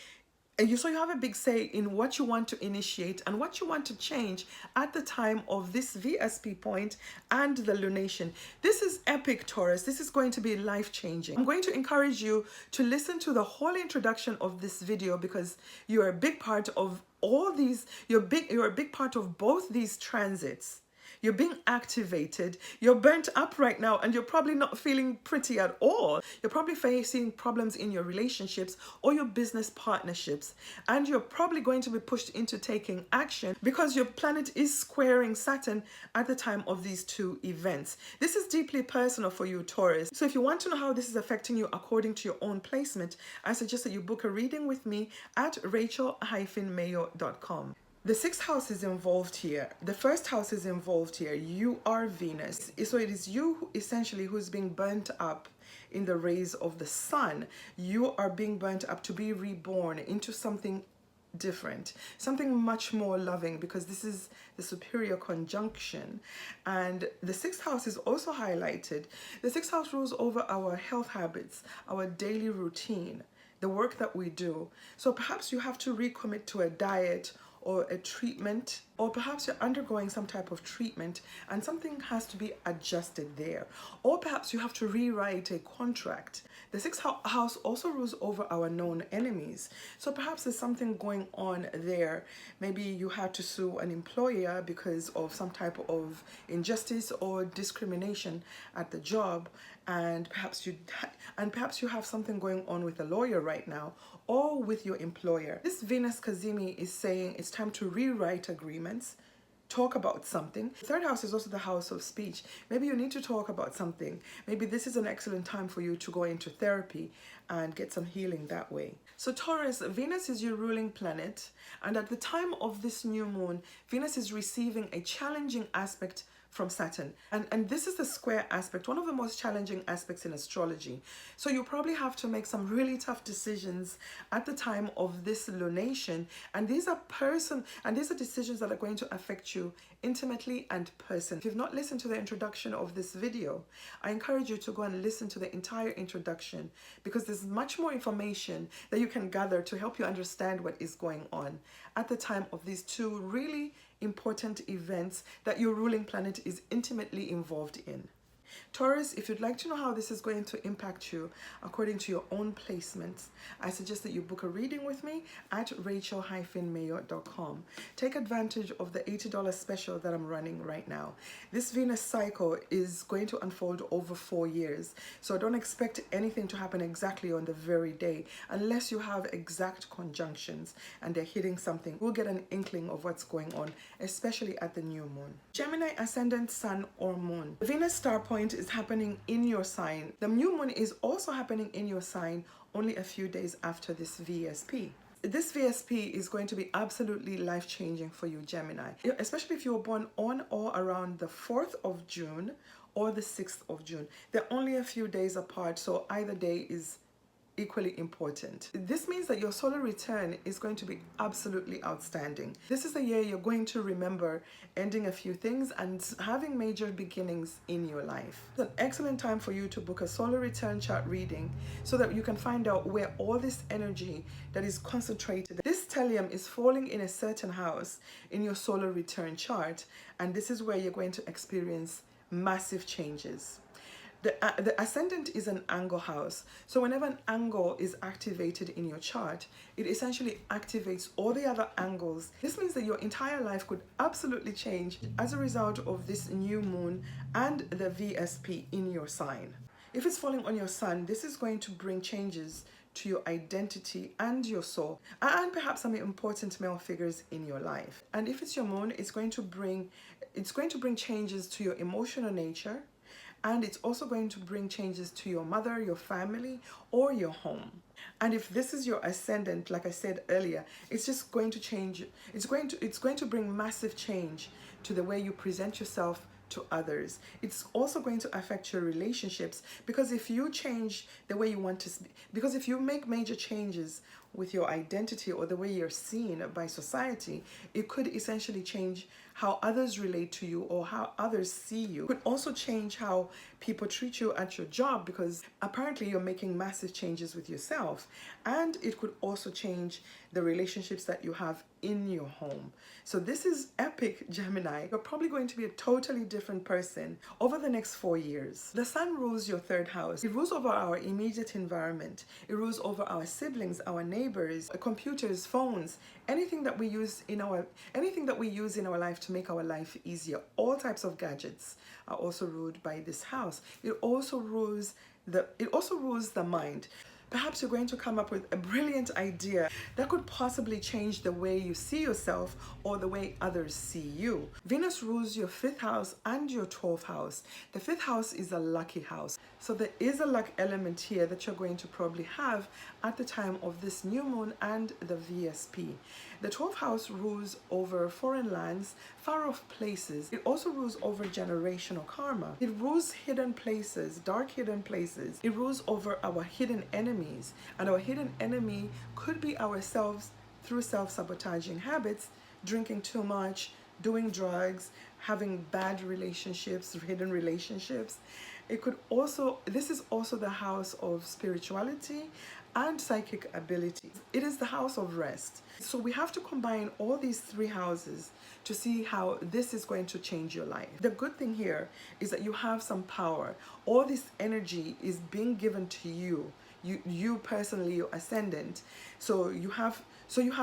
You have a big say in what you want to initiate and what you want to change at the time of this VSP point and the lunation. This is epic, Taurus. This is going to be life-changing. I'm going to encourage you to listen to the whole introduction of this video because you're a big part of all these, you're a big part of both these transits. You're being activated. You're burnt up right now and you're probably not feeling pretty at all. You're probably facing problems in your relationships or your business partnerships. And you're probably going to be pushed into taking action because your planet is squaring Saturn at the time of these two events. This is deeply personal for you, Taurus. So if you want to know how this is affecting you according to your own placement, I suggest that you book a reading with me at rachel-mayo.com. The sixth house is involved here. The first house is involved here. You are Venus. So it is you essentially who's being burnt up in the rays of the sun. You are being burnt up to be reborn into something different, something much more loving, because this is the superior conjunction. And the sixth house is also highlighted. The sixth house rules over our health habits, our daily routine, the work that we do. So perhaps you have to recommit to a diet or a treatment or perhaps you're undergoing some type of treatment and something has to be adjusted there, or perhaps you have to rewrite a contract. The sixth house also rules over our known enemies, so perhaps there's something going on there. Maybe you had to sue an employer because of some type of injustice or discrimination at the job, and perhaps you have something going on with a lawyer right now, or with your employer. This Venus Kazemi is saying it's time to rewrite agreements, talk about something. The third house is also the house of speech. Maybe you need to talk about something. Maybe this is an excellent time for you to go into therapy and get some healing that way. So Taurus, Venus is your ruling planet, and at the time of this new moon, Venus is receiving a challenging aspect from Saturn, and this is the square aspect, one of the most challenging aspects in astrology. So you probably have to make some really tough decisions at the time of this lunation, and these are decisions that are going to affect you intimately and personally. If you've not listened to the introduction of this video, I encourage you to go and listen to the entire introduction, because there's much more information that you can gather to help you understand what is going on at the time of these two really important events that your ruling planet is intimately involved in. Taurus, if you'd like to know how this is going to impact you according to your own placements, I suggest that you book a reading with me at rachel-mayo.com. Take advantage of the $80 special that I'm running right now. This Venus cycle is going to unfold over 4 years, so don't expect anything to happen exactly on the very day unless you have exact conjunctions and they're hitting something. We'll get an inkling of what's going on, especially at the new moon. Gemini ascendant, sun or moon. The Venus star point is happening in your sign. The new moon is also happening in your sign only a few days after this VSP. This VSP is going to be absolutely life-changing for you, Gemini, especially if you were born on or around the 4th of June or the 6th of June. They're only a few days apart, so either day is equally important. This means that your solar return is going to be absolutely outstanding. This is the year you're going to remember ending a few things and having major beginnings in your life. It's an excellent time for you to book a solar return chart reading so that you can find out where all this energy that is concentrated. This stellium is falling in a certain house in your solar return chart, and this is where you're going to experience massive changes. The ascendant is an angle house, so whenever an angle is activated in your chart, it essentially activates all the other angles. This means that your entire life could absolutely change as a result of this new moon and the VSP in your sign. If it's falling on your sun, this is going to bring changes to your identity and your soul, and perhaps some important male figures in your life. And if it's your moon, it's going to bring changes to your emotional nature, and it's also going to bring changes to your mother, your family, or your home. And if this is your ascendant, like I said earlier, it's just going to change. It's going to bring massive change to the way you present yourself to others. It's also going to affect your relationships, because if you change the way you want to, because if you make major changes with your identity or the way you're seen by society, it could essentially change how others relate to you or how others see you. It could also change how people treat you at your job, because apparently you're making massive changes with yourself. And it could also change the relationships that you have in your home. So this is epic, Gemini. You're probably going to be a totally different person over the next 4 years. The sun rules your third house. It rules over our immediate environment. It rules over our siblings, our neighbors, computers, phones, anything that we use in our life to make our life easier. All types of gadgets are also ruled by this house. It also rules the mind. Perhaps you're going to come up with a brilliant idea that could possibly change the way you see yourself or the way others see you. Venus rules your 5th house and your 12th house. The 5th house is a lucky house. So there is a luck element here that you're going to probably have at the time of this new moon and the VSP. The 12th house rules over foreign lands, far off places. It also rules over generational karma. It rules hidden places, dark hidden places. It rules over our hidden enemies. And our hidden enemy could be ourselves through self-sabotaging habits, drinking too much, doing drugs, having bad relationships, hidden relationships. It could also, this is also the house of spirituality and psychic ability. It is the house of rest. So we have to combine all these three houses to see how this is going to change your life. The good thing here is that you have some power. All this energy is being given to you. You personally, your ascendant. So you have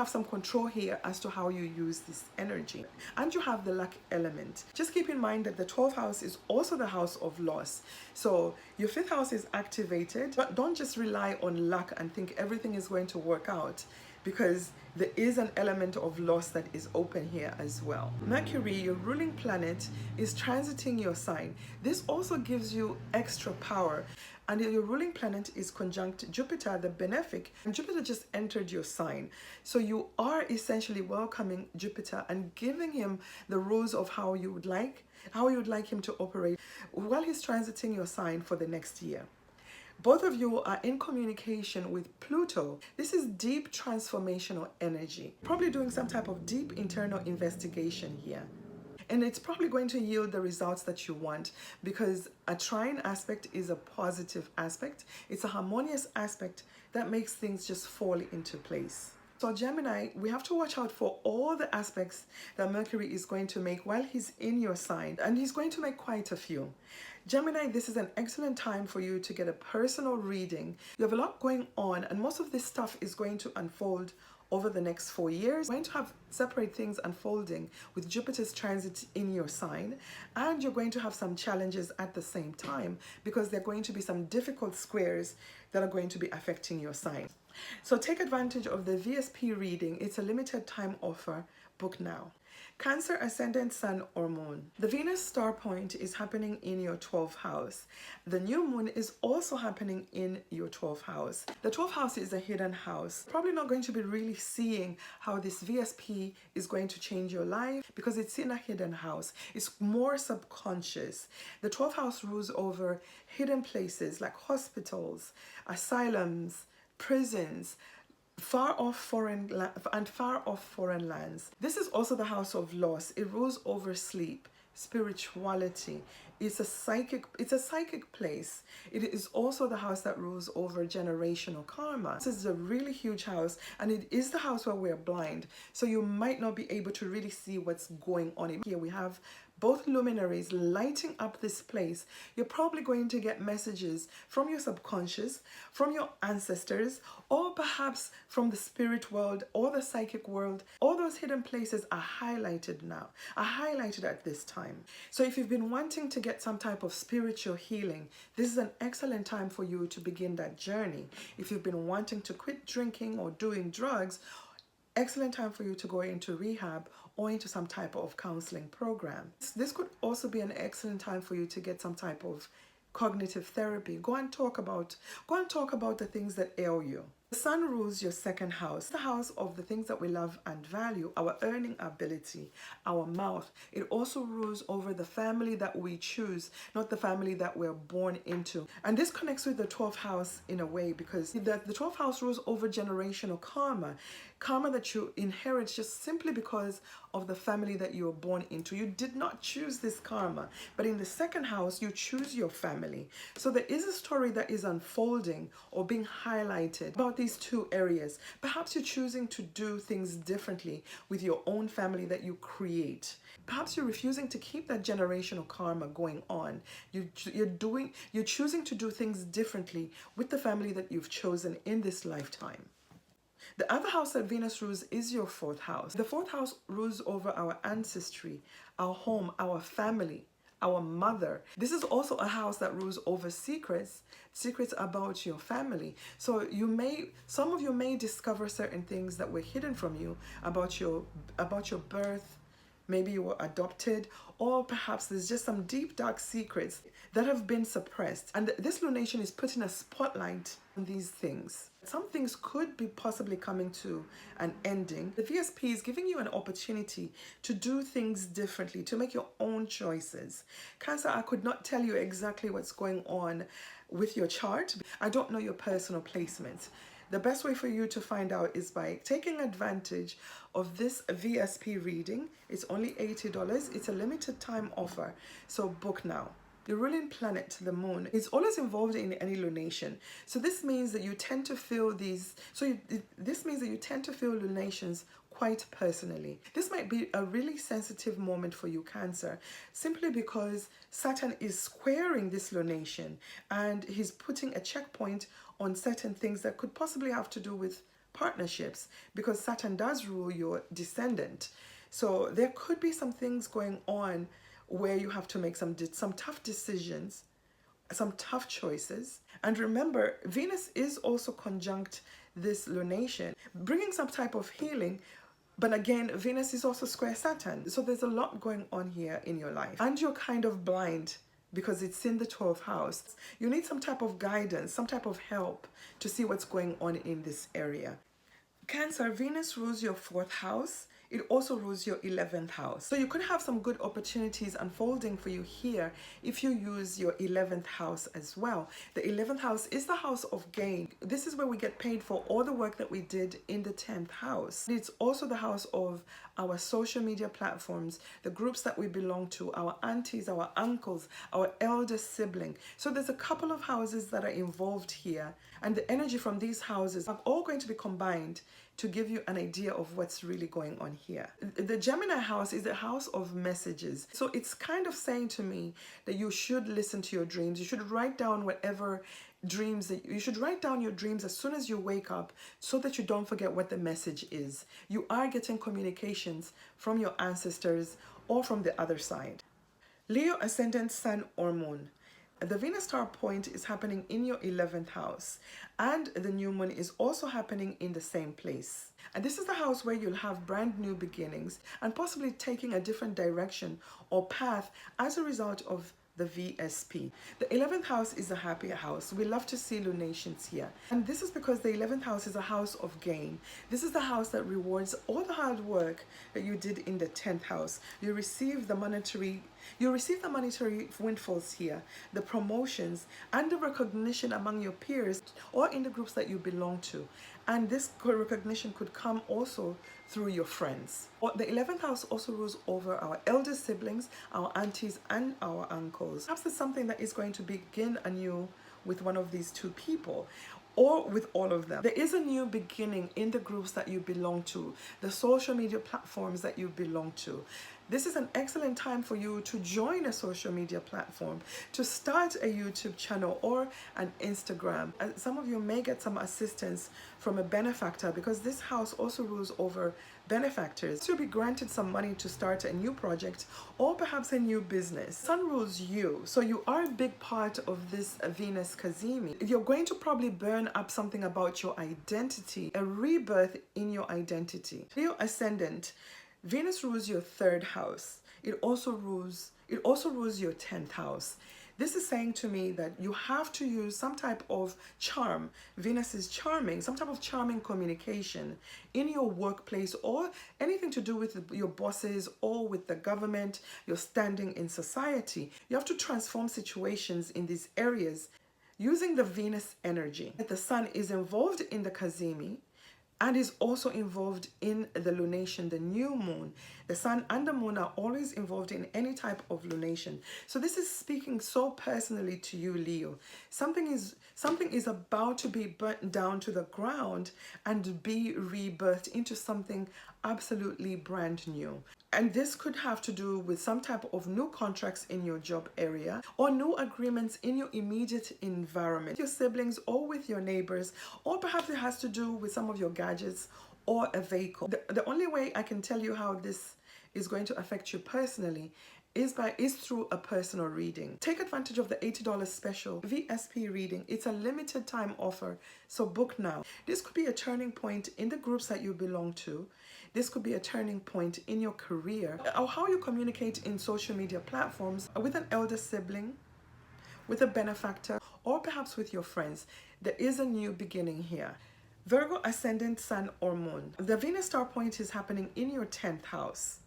some control here as to how you use this energy. And you have the luck element. Just keep in mind that the 12th house is also the house of loss. So your 5th house is activated, but don't just rely on luck and think everything is going to work out, because there is an element of loss that is open here as well. Mercury, your ruling planet, is transiting your sign. This also gives you extra power. And your ruling planet is conjunct Jupiter, the benefic, and Jupiter just entered your sign. So you are essentially welcoming Jupiter and giving him the rules of how you would like him to operate while he's transiting your sign for the next year. Both of you are in communication with Pluto. This is deep transformational energy. Probably doing some type of deep internal investigation here. And it's probably going to yield the results that you want, because a trine aspect is a positive aspect. It's a harmonious aspect that makes things just fall into place. So Gemini, we have to watch out for all the aspects that Mercury is going to make while he's in your sign, and he's going to make quite a few. Gemini, this is an excellent time for you to get a personal reading. You have a lot going on, and most of this stuff is going to unfold over the next 4 years. You're going to have separate things unfolding with Jupiter's transit in your sign, and you're going to have some challenges at the same time, because there are going to be some difficult squares that are going to be affecting your sign. So take advantage of the VSP reading. It's a limited time offer. Book now. Cancer, ascendant, sun or moon. The Venus star point is happening in your 12th house. The new moon is also happening in your 12th house. The 12th house is a hidden house. Probably not going to be really seeing how this VSP is going to change your life, because it's in a hidden house. It's more subconscious. The 12th house rules over hidden places like hospitals, asylums, prisons, far off foreign lands. This is also the house of loss. It rules over sleep, spirituality. It's a psychic place. It is also the house that rules over generational karma. This is a really huge house, and it is the house where we're blind. So you might not be able to really see what's going on. Here we have both luminaries lighting up this place. You're probably going to get messages from your subconscious, from your ancestors, or perhaps from the spirit world or the psychic world. All those hidden places are highlighted now, are highlighted at this time. So if you've been wanting to get some type of spiritual healing, this is an excellent time for you to begin that journey. If you've been wanting to quit drinking or doing drugs, excellent time for you to go into rehab or into some type of counseling program. This could also be an excellent time for you to get some type of cognitive therapy. Go and talk about the things that ail you. The sun rules your second house, the house of the things that we love and value, our earning ability, our mouth. It also rules over the family that we choose, not the family that we're born into. And this connects with the 12th house in a way, because the 12th house rules over generational karma that you inherit just simply because of the family that you were born into. You did not choose this karma, but in the second house, you choose your family. So there is a story that is unfolding or being highlighted about these two areas. Perhaps you're choosing to do things differently with your own family that you create. Perhaps you're refusing to keep that generational karma going on. You're choosing to do things differently with the family that you've chosen in this lifetime. The other house that Venus rules is your 4th house. The 4th house rules over our ancestry, our home, our family, our mother. This is also a house that rules over secrets about your family. So some of you may discover certain things that were hidden from you about your birth. Maybe you were adopted, or perhaps there's just some deep, dark secrets that have been suppressed. And this lunation is putting a spotlight on these things. Some things could be possibly coming to an ending. The VSP is giving you an opportunity to do things differently, to make your own choices. Cancer, I could not tell you exactly what's going on with your chart. I don't know your personal placements. The best way for you to find out is by taking advantage of this VSP reading. It's only $80. It's a limited time offer, so book now. The ruling planet, the moon, is always involved in any lunation. So this means that you tend to feel this means that you tend to feel lunations quite personally. This might be a really sensitive moment for you, Cancer, simply because Saturn is squaring this lunation and he's putting a checkpoint on certain things that could possibly have to do with partnerships, because Saturn does rule your descendant. So there could be some things going on where you have to make some tough decisions, some tough choices. And remember, Venus is also conjunct this lunation, bringing some type of healing. But again, Venus is also square Saturn. So there's a lot going on here in your life. And you're kind of blind because it's in the 12th house. You need some type of guidance, some type of help to see what's going on in this area. Cancer, Venus rules your 4th house. It also rules your 11th house. So you could have some good opportunities unfolding for you here if you use your 11th house as well. The 11th house is the house of gain. This is where we get paid for all the work that we did in the 10th house. It's also the house of our social media platforms, the groups that we belong to, our aunties, our uncles, our elder sibling. So there's a couple of houses that are involved here, and the energy from these houses are all going to be combined to give you an idea of what's really going on here. The Gemini house is a house of messages. So it's kind of saying to me that you should listen to your dreams. You should write down whatever dreams that you should write down your dreams as soon as you wake up, so that you don't forget what the message is. You are getting communications from your ancestors or from the other side. Leo ascendant, sun or moon. The Venus star point is happening in your 11th house, and the new moon is also happening in the same place. And this is the house where you'll have brand new beginnings and possibly taking a different direction or path as a result of the VSP. The 11th house is a happier house. We love to see lunations here. And this is because the 11th house is a house of gain. This is the house that rewards all the hard work that you did in the 10th house. You receive the monetary windfalls here, the promotions and the recognition among your peers or in the groups that you belong to. And this recognition could come also through your friends. The 11th house also rules over our elder siblings, our aunties and our uncles. Perhaps it's something that is going to begin anew with one of these two people, or with all of them. There is a new beginning in the groups that you belong to, the social media platforms that you belong to. This is an excellent time for you to join a social media platform, to start a YouTube channel or an Instagram. And some of you may get some assistance from a benefactor, because this house also rules over benefactors. You'll be granted some money to start a new project or perhaps a new business. Sun rules you, so you are a big part of this Venus Cazimi. You're going to probably burn up something about your identity, a rebirth in your identity. Leo ascendant, Venus rules your 3rd house. It also rules your 10th house. This is saying to me that you have to use some type of charm. Venus is charming, some type of charming communication in your workplace or anything to do with your bosses or with the government, your standing in society. You have to transform situations in these areas using the Venus energy. The sun is involved in the Cazimi and is also involved in the lunation, the new moon. The sun and the moon are always involved in any type of lunation. So this is speaking so personally to you, Leo. Something is about to be burnt down to the ground and be rebirthed into something absolutely brand new. And this could have to do with some type of new contracts in your job area or new agreements in your immediate environment, your siblings or with your neighbors, or perhaps it has to do with some of your gadgets or a vehicle. The only way I can tell you how this is going to affect you personally is through a personal reading. Take advantage of the $80 special VSP reading. It's a limited time offer, so book now. This could be a turning point in the groups that you belong to. This could be a turning point in your career or how you communicate in social media platforms with an elder sibling, with a benefactor, or perhaps with your friends. There is a new beginning here. Virgo ascendant, sun or moon. The Venus star point is happening in your 10th house.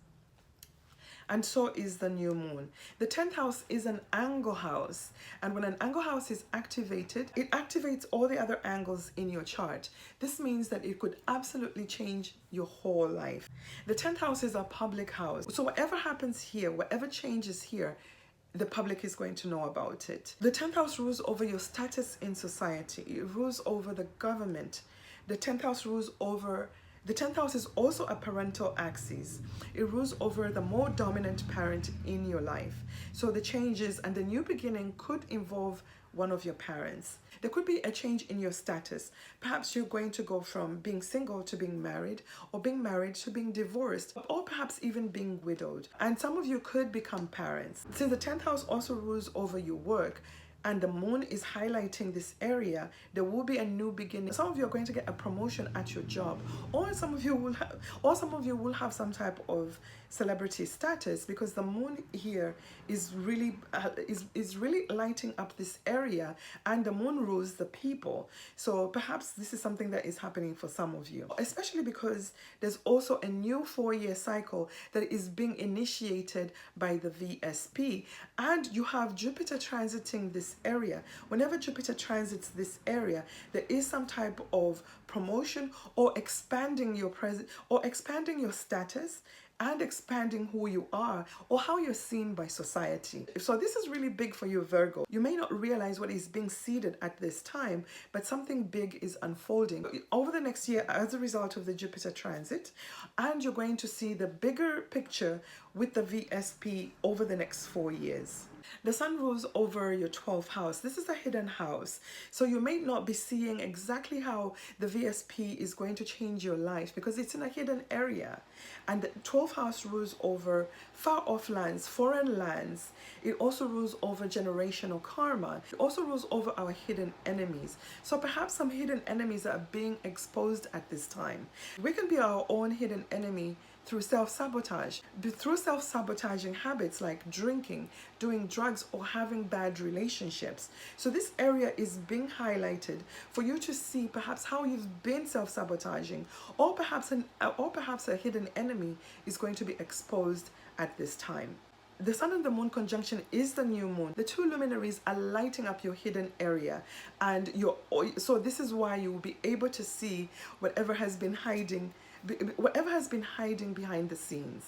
and so is the new moon. The 10th house is an angle house, and when an angle house is activated, it activates all the other angles in your chart. This means that it could absolutely change your whole life. The 10th house is a public house, so whatever happens here, whatever changes here, the public is going to know about it. The 10th house rules over your status in society. It rules over the government. The 10th house rules over The 10th house is also a parental axis. It rules over the more dominant parent in your life. So the changes and the new beginning could involve one of your parents. There could be a change in your status. Perhaps you're going to go from being single to being married, or being married to being divorced, or perhaps even being widowed. And some of you could become parents. Since the 10th house also rules over your work, and the moon is highlighting this area, there will be a new beginning. Some of you are going to get a promotion at your job, or some of you will have some type of celebrity status, because the moon here is really lighting up this area, and the moon rules the people. So perhaps this is something that is happening for some of you, especially because there's also a new 4-year cycle that is being initiated by the VSSP, and you have Jupiter transiting this area. Whenever Jupiter transits this area, there is some type of promotion or expanding your status, and expanding who you are or how you're seen by society. So this is really big for you, Virgo. You may not realize what is being seeded at this time, but something big is unfolding over the next year as a result of the Jupiter transit, and you're going to see the bigger picture with the VSP over the next 4 years. The sun rules over your 12th house. This is a hidden house. So you may not be seeing exactly how the VSP is going to change your life, because it's in a hidden area. And the 12th house rules over far off lands, foreign lands. It also rules over generational karma. It also rules over our hidden enemies. So perhaps some hidden enemies are being exposed at this time. We can be our own hidden enemy through self-sabotage, through self-sabotaging habits like drinking, doing drugs, or having bad relationships. So this area is being highlighted for you to see perhaps how you've been self-sabotaging, or perhaps a hidden enemy is going to be exposed at this time. The sun and the moon conjunction is the new moon. The two luminaries are lighting up your hidden area, and so this is why you will be able to see whatever has been hiding behind the scenes.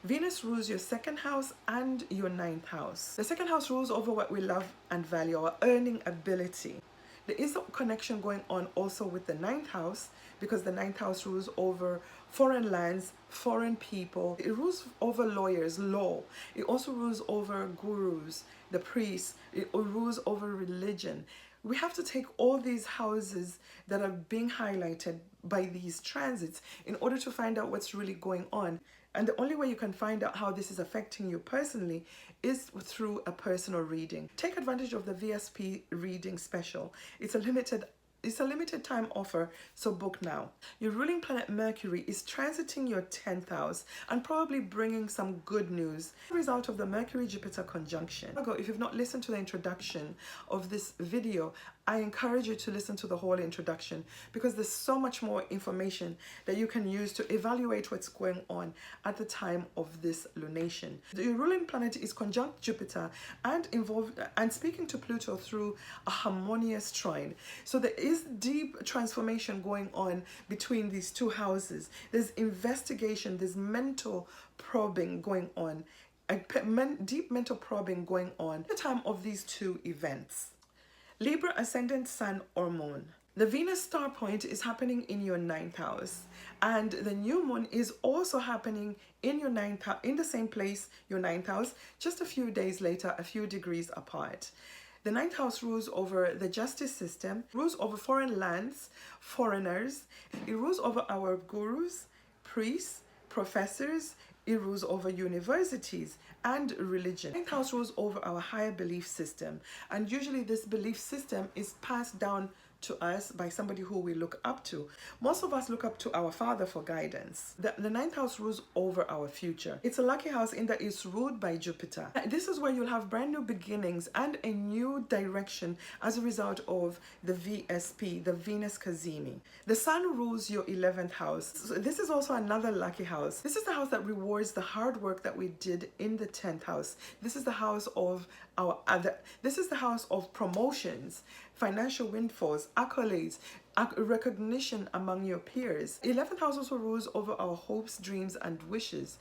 Venus rules your 2nd house and your 9th house. The 2nd house rules over what we love and value, our earning ability. There is a connection going on also with the 9th house, because the 9th house rules over foreign lands, foreign people. It rules over lawyers, law. It also rules over gurus, the priests. It rules over religion. We have to take all these houses that are being highlighted by these transits in order to find out what's really going on. And the only way you can find out how this is affecting you personally is through a personal reading. Take advantage of the VSP reading special. It's a limited time offer, so book now. Your ruling planet Mercury is transiting your 10th house and probably bringing some good news as a result of the Mercury-Jupiter conjunction. If you've not listened to the introduction of this video, I encourage you to listen to the whole introduction, because there's so much more information that you can use to evaluate what's going on at the time of this lunation. The ruling planet is conjunct Jupiter and involved and speaking to Pluto through a harmonious trine. So there is deep transformation going on between these two houses. There's investigation, there's mental probing going on, deep mental probing going on at the time of these two events. Libra ascendant, sun or moon. The Venus star point is happening in your 9th house, and the new moon is also happening in your 9th house, in the same place, your 9th house, just a few days later, a few degrees apart. The 9th house rules over the justice system, rules over foreign lands, foreigners. It rules over our gurus, priests, professors. It rules over universities and religion. The 9th house rules over our higher belief system, and usually this belief system is passed down to us by somebody who we look up to. Most of us look up to our father for guidance. The ninth house rules over our future. It's a lucky house in that it's ruled by Jupiter. This is where you'll have brand new beginnings and a new direction as a result of the VSP, the Venus Cazimi. The sun rules your 11th house. So this is also another lucky house. This is the house that rewards the hard work that we did in the 10th house. This is the house of this is the house of promotions, financial windfalls, accolades, recognition among your peers. 11th house also rules over our hopes, dreams, and wishes.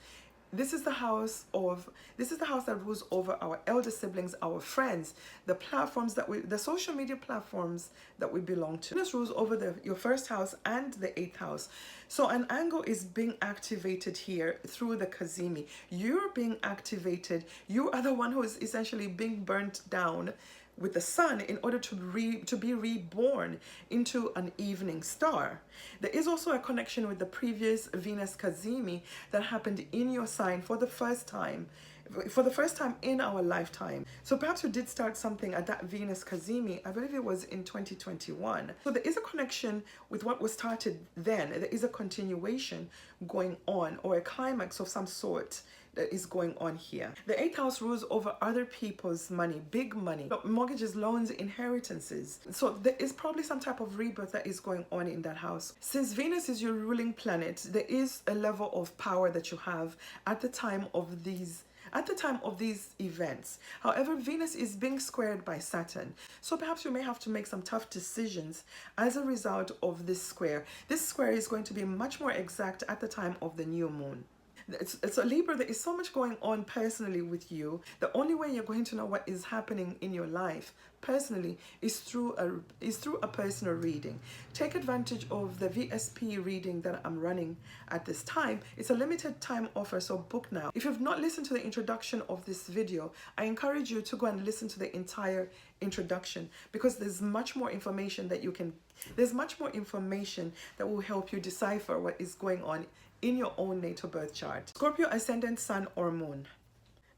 This is the house that rules over our elder siblings, our friends, the platforms the social media platforms that we belong to. This rules over your first house and the 8th house. So an angle is being activated here through the Cazimi. You're being activated. You are the one who is essentially being burnt down with the sun in order to be reborn into an evening star. There is also a connection with the previous Venus Cazimi that happened in your sign for the first time in our lifetime. So perhaps you did start something at that Venus Cazimi. I believe it was in 2021. So there is a connection with what was started then. There is a continuation going on, or a climax of some sort that is going on here. The 8th house rules over other people's money, big money, mortgages, loans, inheritances. So there is probably some type of rebirth that is going on in that house. Since Venus is your ruling planet, there is a level of power that you have at the time of these events. However, Venus is being squared by Saturn. So perhaps you may have to make some tough decisions as a result of this square. This square is going to be much more exact at the time of the new moon. It's a Libra, there is so much going on personally with you. The only way you're going to know what is happening in your life personally is through a personal reading. Take advantage of the VSP reading that I'm running at this time. It's a limited time offer, so book now. If you've not listened to the introduction of this video, I encourage you to go and listen to the entire introduction, because there's much more information that will help you decipher what is going on in your own natal birth chart. Scorpio ascendant, sun or moon.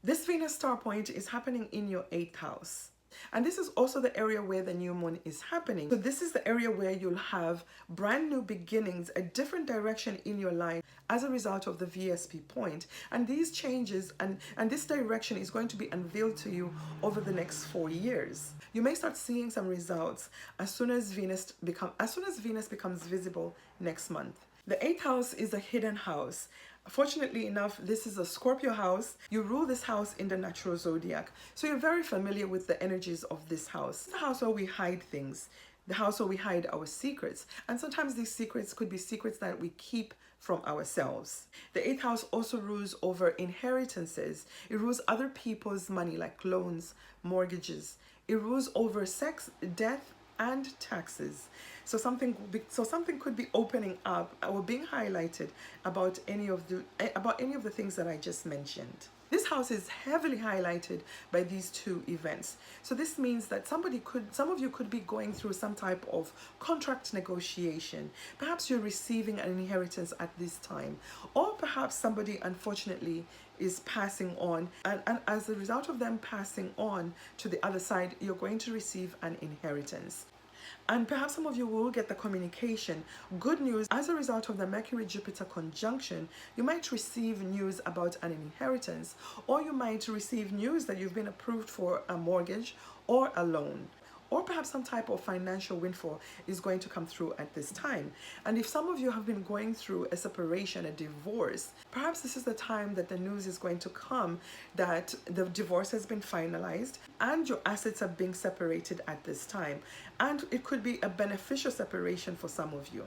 This Venus star point is happening in your 8th house. And this is also the area where the new moon is happening. So this is the area where you'll have brand new beginnings, a different direction in your life as a result of the VSP point. And these changes and this direction is going to be unveiled to you over the next 4 years. You may start seeing some results as soon as Venus becomes visible next month. The 8th house is a hidden house. Fortunately enough, this is a Scorpio house. You rule this house in the natural zodiac, so you're very familiar with the energies of this house. It's the house where we hide things, the house where we hide our secrets, and sometimes these secrets could be secrets that we keep from ourselves. The 8th house also rules over inheritances. It rules other people's money, like loans, mortgages. It rules over sex, death, and taxes. So something could be opening up or being highlighted about any of the things that I just mentioned. This house is heavily highlighted by these two events. So this means that some of you could be going through some type of contract negotiation. Perhaps you're receiving an inheritance at this time, or perhaps somebody unfortunately is passing on, and as a result of them passing on to the other side, you're going to receive an inheritance. And perhaps some of you will get the communication, good news, as a result of the Mercury-Jupiter conjunction. You might receive news about an inheritance, or you might receive news that you've been approved for a mortgage or a loan. Or perhaps some type of financial windfall is going to come through at this time. And if some of you have been going through a separation, a divorce, perhaps this is the time that the news is going to come that the divorce has been finalized and your assets are being separated at this time. And it could be a beneficial separation for some of you.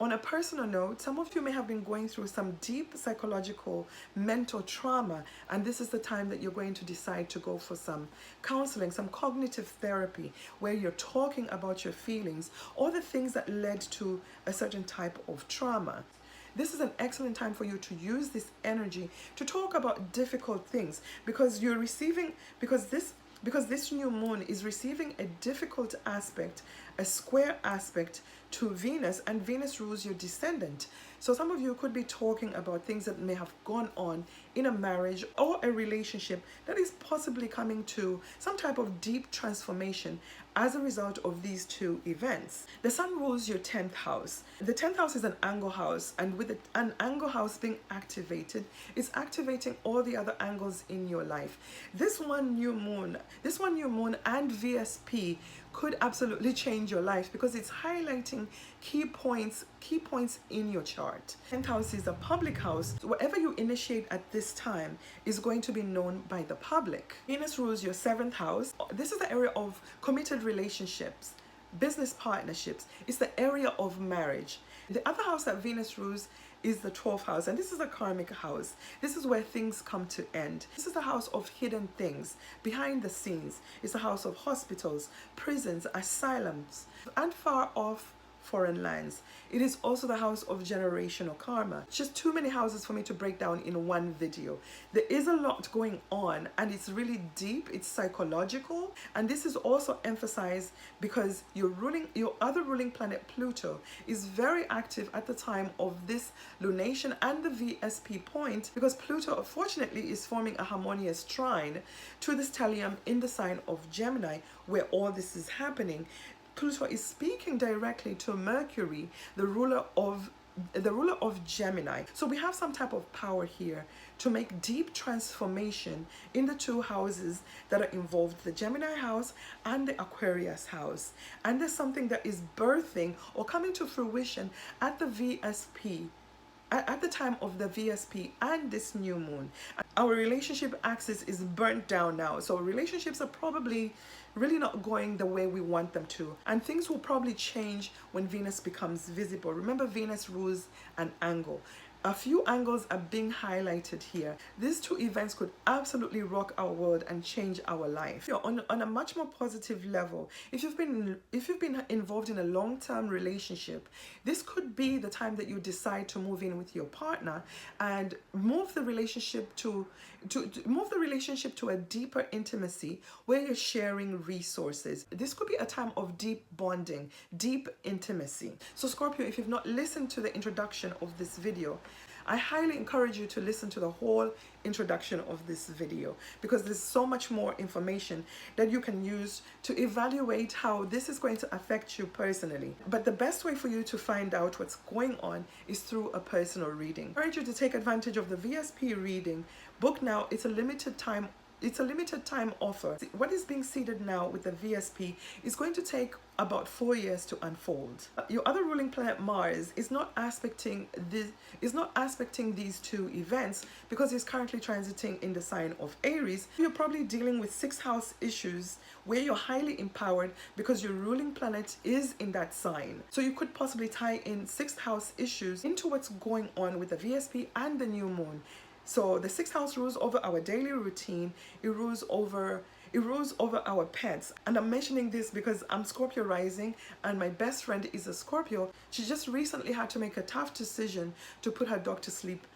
On a personal note, some of you may have been going through some deep psychological, mental trauma, and this is the time that you're going to decide to go for some counseling, some cognitive therapy, where you're talking about your feelings or the things that led to a certain type of trauma. This is an excellent time for you to use this energy to talk about difficult things, because this new moon is receiving a difficult aspect a square aspect to Venus, and Venus rules your descendant. So some of you could be talking about things that may have gone on in a marriage or a relationship that is possibly coming to some type of deep transformation as a result of these two events. The sun rules your 10th house. The 10th house is an angle house, and with an angle house being activated, it's activating all the other angles in your life. This one new moon and VSP could absolutely change your life because it's highlighting key points in your chart. 10th house is a public house. Whatever you initiate at this time is going to be known by the public. Venus rules your 7th house. This is the area of committed relationships, business partnerships. It's the area of marriage. The other house that Venus rules is the 12th house, and this is a karmic house. This is where things come to end. This is the house of hidden things behind the scenes. It's a house of hospitals, prisons, asylums, and far off foreign lands. It is also the house of generational karma. It's just too many houses for me to break down in one video. There is a lot going on, and it's really deep, it's psychological, and this is also emphasized because your other ruling planet Pluto is very active at the time of this lunation and the VSP point, because Pluto unfortunately is forming a harmonious trine to the stellium in the sign of Gemini, where all this is happening. Pluto is speaking directly to Mercury, the ruler of Gemini. So we have some type of power here to make deep transformation in the two houses that are involved, the Gemini house and the Aquarius house. And there's something that is birthing or coming to fruition at the VSP, at the time of the VSP and this new moon. Our relationship axis is burnt down now. So relationships are probably really not going the way we want them to. And things will probably change when Venus becomes visible. Remember, Venus rules an angle. A few angles are being highlighted here. These two events could absolutely rock our world and change our life. On a much more positive level, if you've been involved in a long-term relationship, this could be the time that you decide to move in with your partner and move the relationship to a deeper intimacy where you're sharing resources. This could be a time of deep bonding, deep intimacy. So Scorpio, if you've not listened to the introduction of this video, I highly encourage you to listen to the whole introduction of this video, because there's so much more information that you can use to evaluate how this is going to affect you personally. But the best way for you to find out what's going on is through a personal reading. I encourage you to take advantage of the VSP reading. Book now. It's a limited time offer. What is being seeded now with the VSP is going to take about 4 years to unfold. Your other ruling planet Mars is not aspecting these two events because it's currently transiting in the sign of Aries. You're probably dealing with 6th house issues where you're highly empowered because your ruling planet is in that sign. So you could possibly tie in 6th house issues into what's going on with the VSP and the new moon. So the 6th house rules over our daily routine. It rules over our pets. And I'm mentioning this because I'm Scorpio rising and my best friend is a Scorpio. She just recently had to make a tough decision to put her dog to sleep.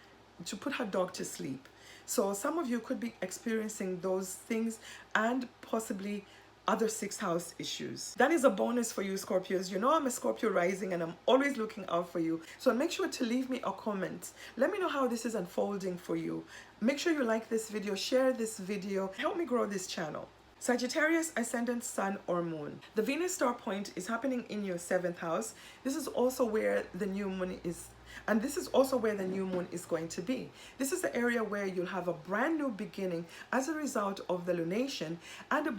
So some of you could be experiencing those things and possibly other 6th house issues. That is a bonus for you Scorpios. You know I'm a Scorpio rising and I'm always looking out for you. So make sure to leave me a comment. Let me know how this is unfolding for you. Make sure you like this video, share this video, help me grow this channel. Sagittarius, ascendant, sun or moon. The Venus star point is happening in your 7th house. This is also where the new moon is. And this is also where the new moon is going to be. This is the area where you'll have a brand new beginning as a result of the lunation and a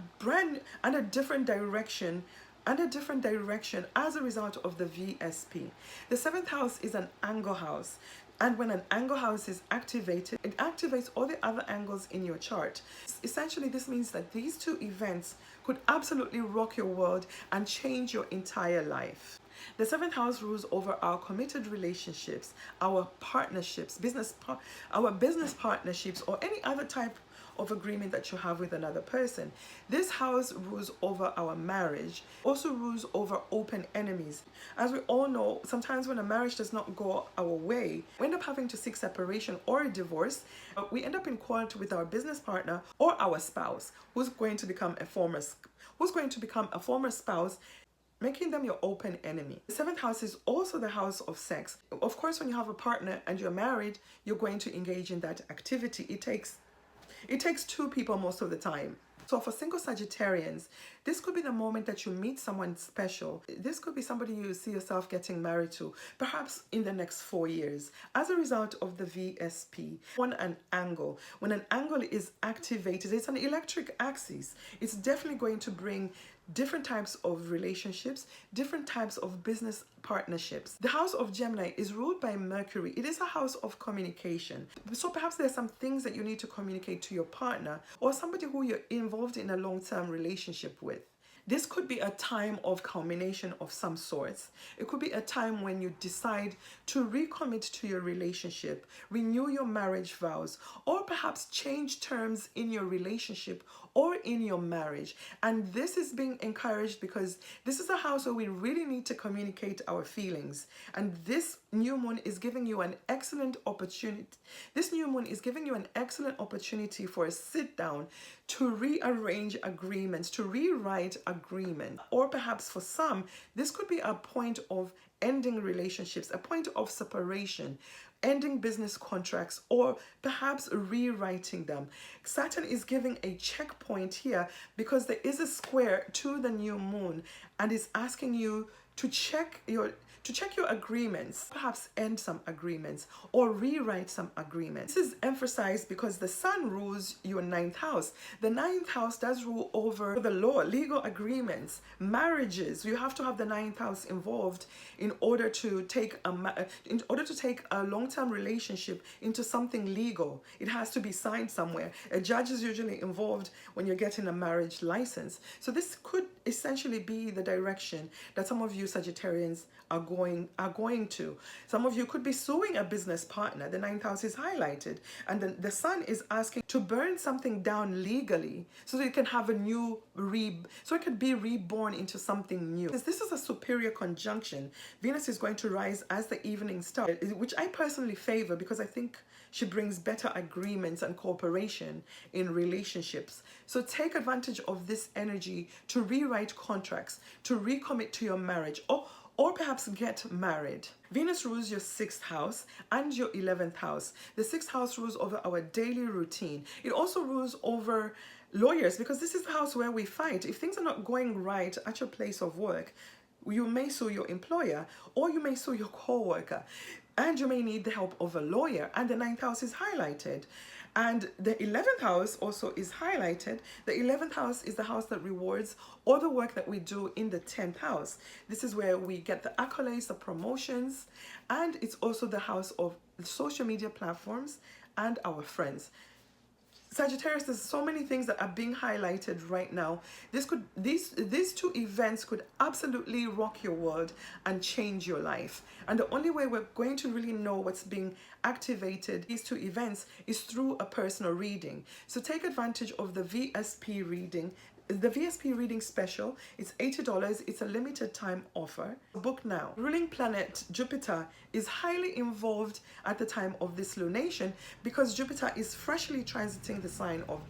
different direction as a result of the VSP. The 7th house is an angle house. And when an angle house is activated, it activates all the other angles in your chart. Essentially, this means that these two events could absolutely rock your world and change your entire life. The 7th house rules over our committed relationships, our partnerships, our business partnerships, or any other type of agreement that you have with another person. This house rules over our marriage, also rules over open enemies. As we all know, sometimes when a marriage does not go our way, we end up having to seek separation or a divorce. We end up in quarrel with our business partner or our spouse, who's going to become a former spouse. making them your open enemy. The seventh house is also the house of sex. Of course, when you have a partner and you're married, you're going to engage in that activity. It takes two people most of the time. So for single Sagittarians, this could be the moment that you meet someone special. This could be somebody you see yourself getting married to, perhaps in the next 4 years, as a result of the VSP. When an angle is activated, it's an electric axis. It's definitely going to bring different types of relationships, different types of business partnerships. The house of Gemini is ruled by Mercury. It is a house of communication. So perhaps there's some things that you need to communicate to your partner or somebody who you're involved in a long-term relationship with. This could be a time of culmination of some sorts. It could be a time when you decide to recommit to your relationship, renew your marriage vows, or perhaps change terms in your relationship or in your marriage. And this is being encouraged because this is a house where we really need to communicate our feelings. And this new moon is giving you an excellent opportunity. This new moon is giving you an excellent opportunity for a sit down to rearrange agreements, to rewrite agreement. Or perhaps for some, this could be a point of ending relationships, a point of separation, ending business contracts, or perhaps rewriting them. Saturn is giving a checkpoint here because there is a square to the new moon and is asking you to check your agreements, perhaps end some agreements or rewrite some agreements. This is emphasized because the sun rules your ninth house. The ninth house does rule over the law, legal agreements, marriages. You have to have the ninth house involved in order to take a long-term relationship into something legal. It has to be signed somewhere. A judge is usually involved when you're getting a marriage license. So this could essentially be the direction that some of you Sagittarians are going to. Some of you could be suing a business partner. The ninth house is highlighted, and then the sun is asking to burn something down legally so that you can have a new so it could be reborn into something new. This is a superior conjunction. Venus is going to rise as the evening star, which I personally favor because I think she brings better agreements and cooperation in relationships. So take advantage of this energy to rewrite contracts, to recommit to your marriage, or perhaps get married. Venus rules your 6th house and your 11th house. The 6th house rules over our daily routine. It also rules over lawyers because this is the house where we fight. If things are not going right at your place of work, you may sue your employer or you may sue your co-worker, and you may need the help of a lawyer, and the 9th house is highlighted. And the 11th house also is highlighted. The 11th house is the house that rewards all the work that we do in the 10th house. This is where we get the accolades, the promotions, and it's also the house of the social media platforms and our friends. Sagittarius, there's so many things that are being highlighted right now. These two events could absolutely rock your world and change your life. And the only way we're going to really know what's being activated, these two events, is through a personal reading. So take advantage of the VSP reading. The VSP reading special, it's $80. It's a limited time offer. Book now. Ruling planet Jupiter is highly involved at the time of this lunation because Jupiter is freshly transiting the sign of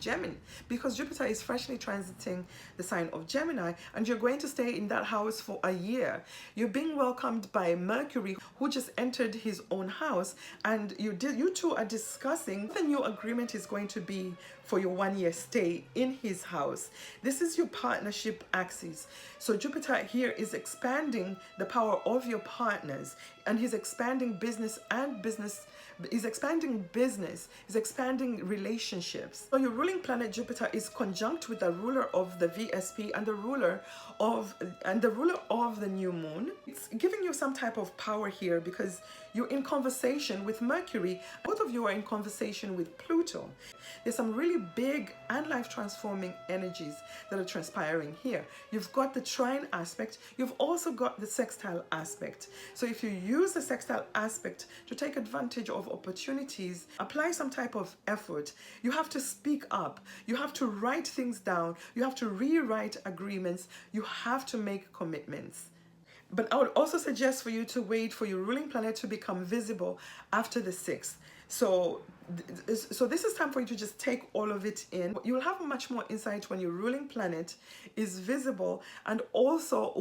Gemini. And you're going to stay in that house for a year. You're being welcomed by Mercury, who just entered his own house, and you two are discussing what the new agreement is going to be for your 1-year stay in his house. This is your partnership axis. So Jupiter here is expanding the power of your partners, and he's expanding business, he's expanding relationships. So your ruling planet Jupiter is conjunct with the ruler of the VSP and the ruler of the new moon. It's giving you some type of power here because you're in conversation with Mercury. Both of you are in conversation with Pluto. There's some really big and life transforming energies that are transpiring here. You've got the trine aspect. You've also got the sextile aspect. So if you use the sextile aspect to take advantage of opportunities, apply some type of effort. You have to speak up. You have to write things down. You have to rewrite agreements. You have to make commitments. But I would also suggest for you to wait for your ruling planet to become visible after the 6th. So this is time for you to just take all of it in. You'll have much more insight when your ruling planet is visible, and also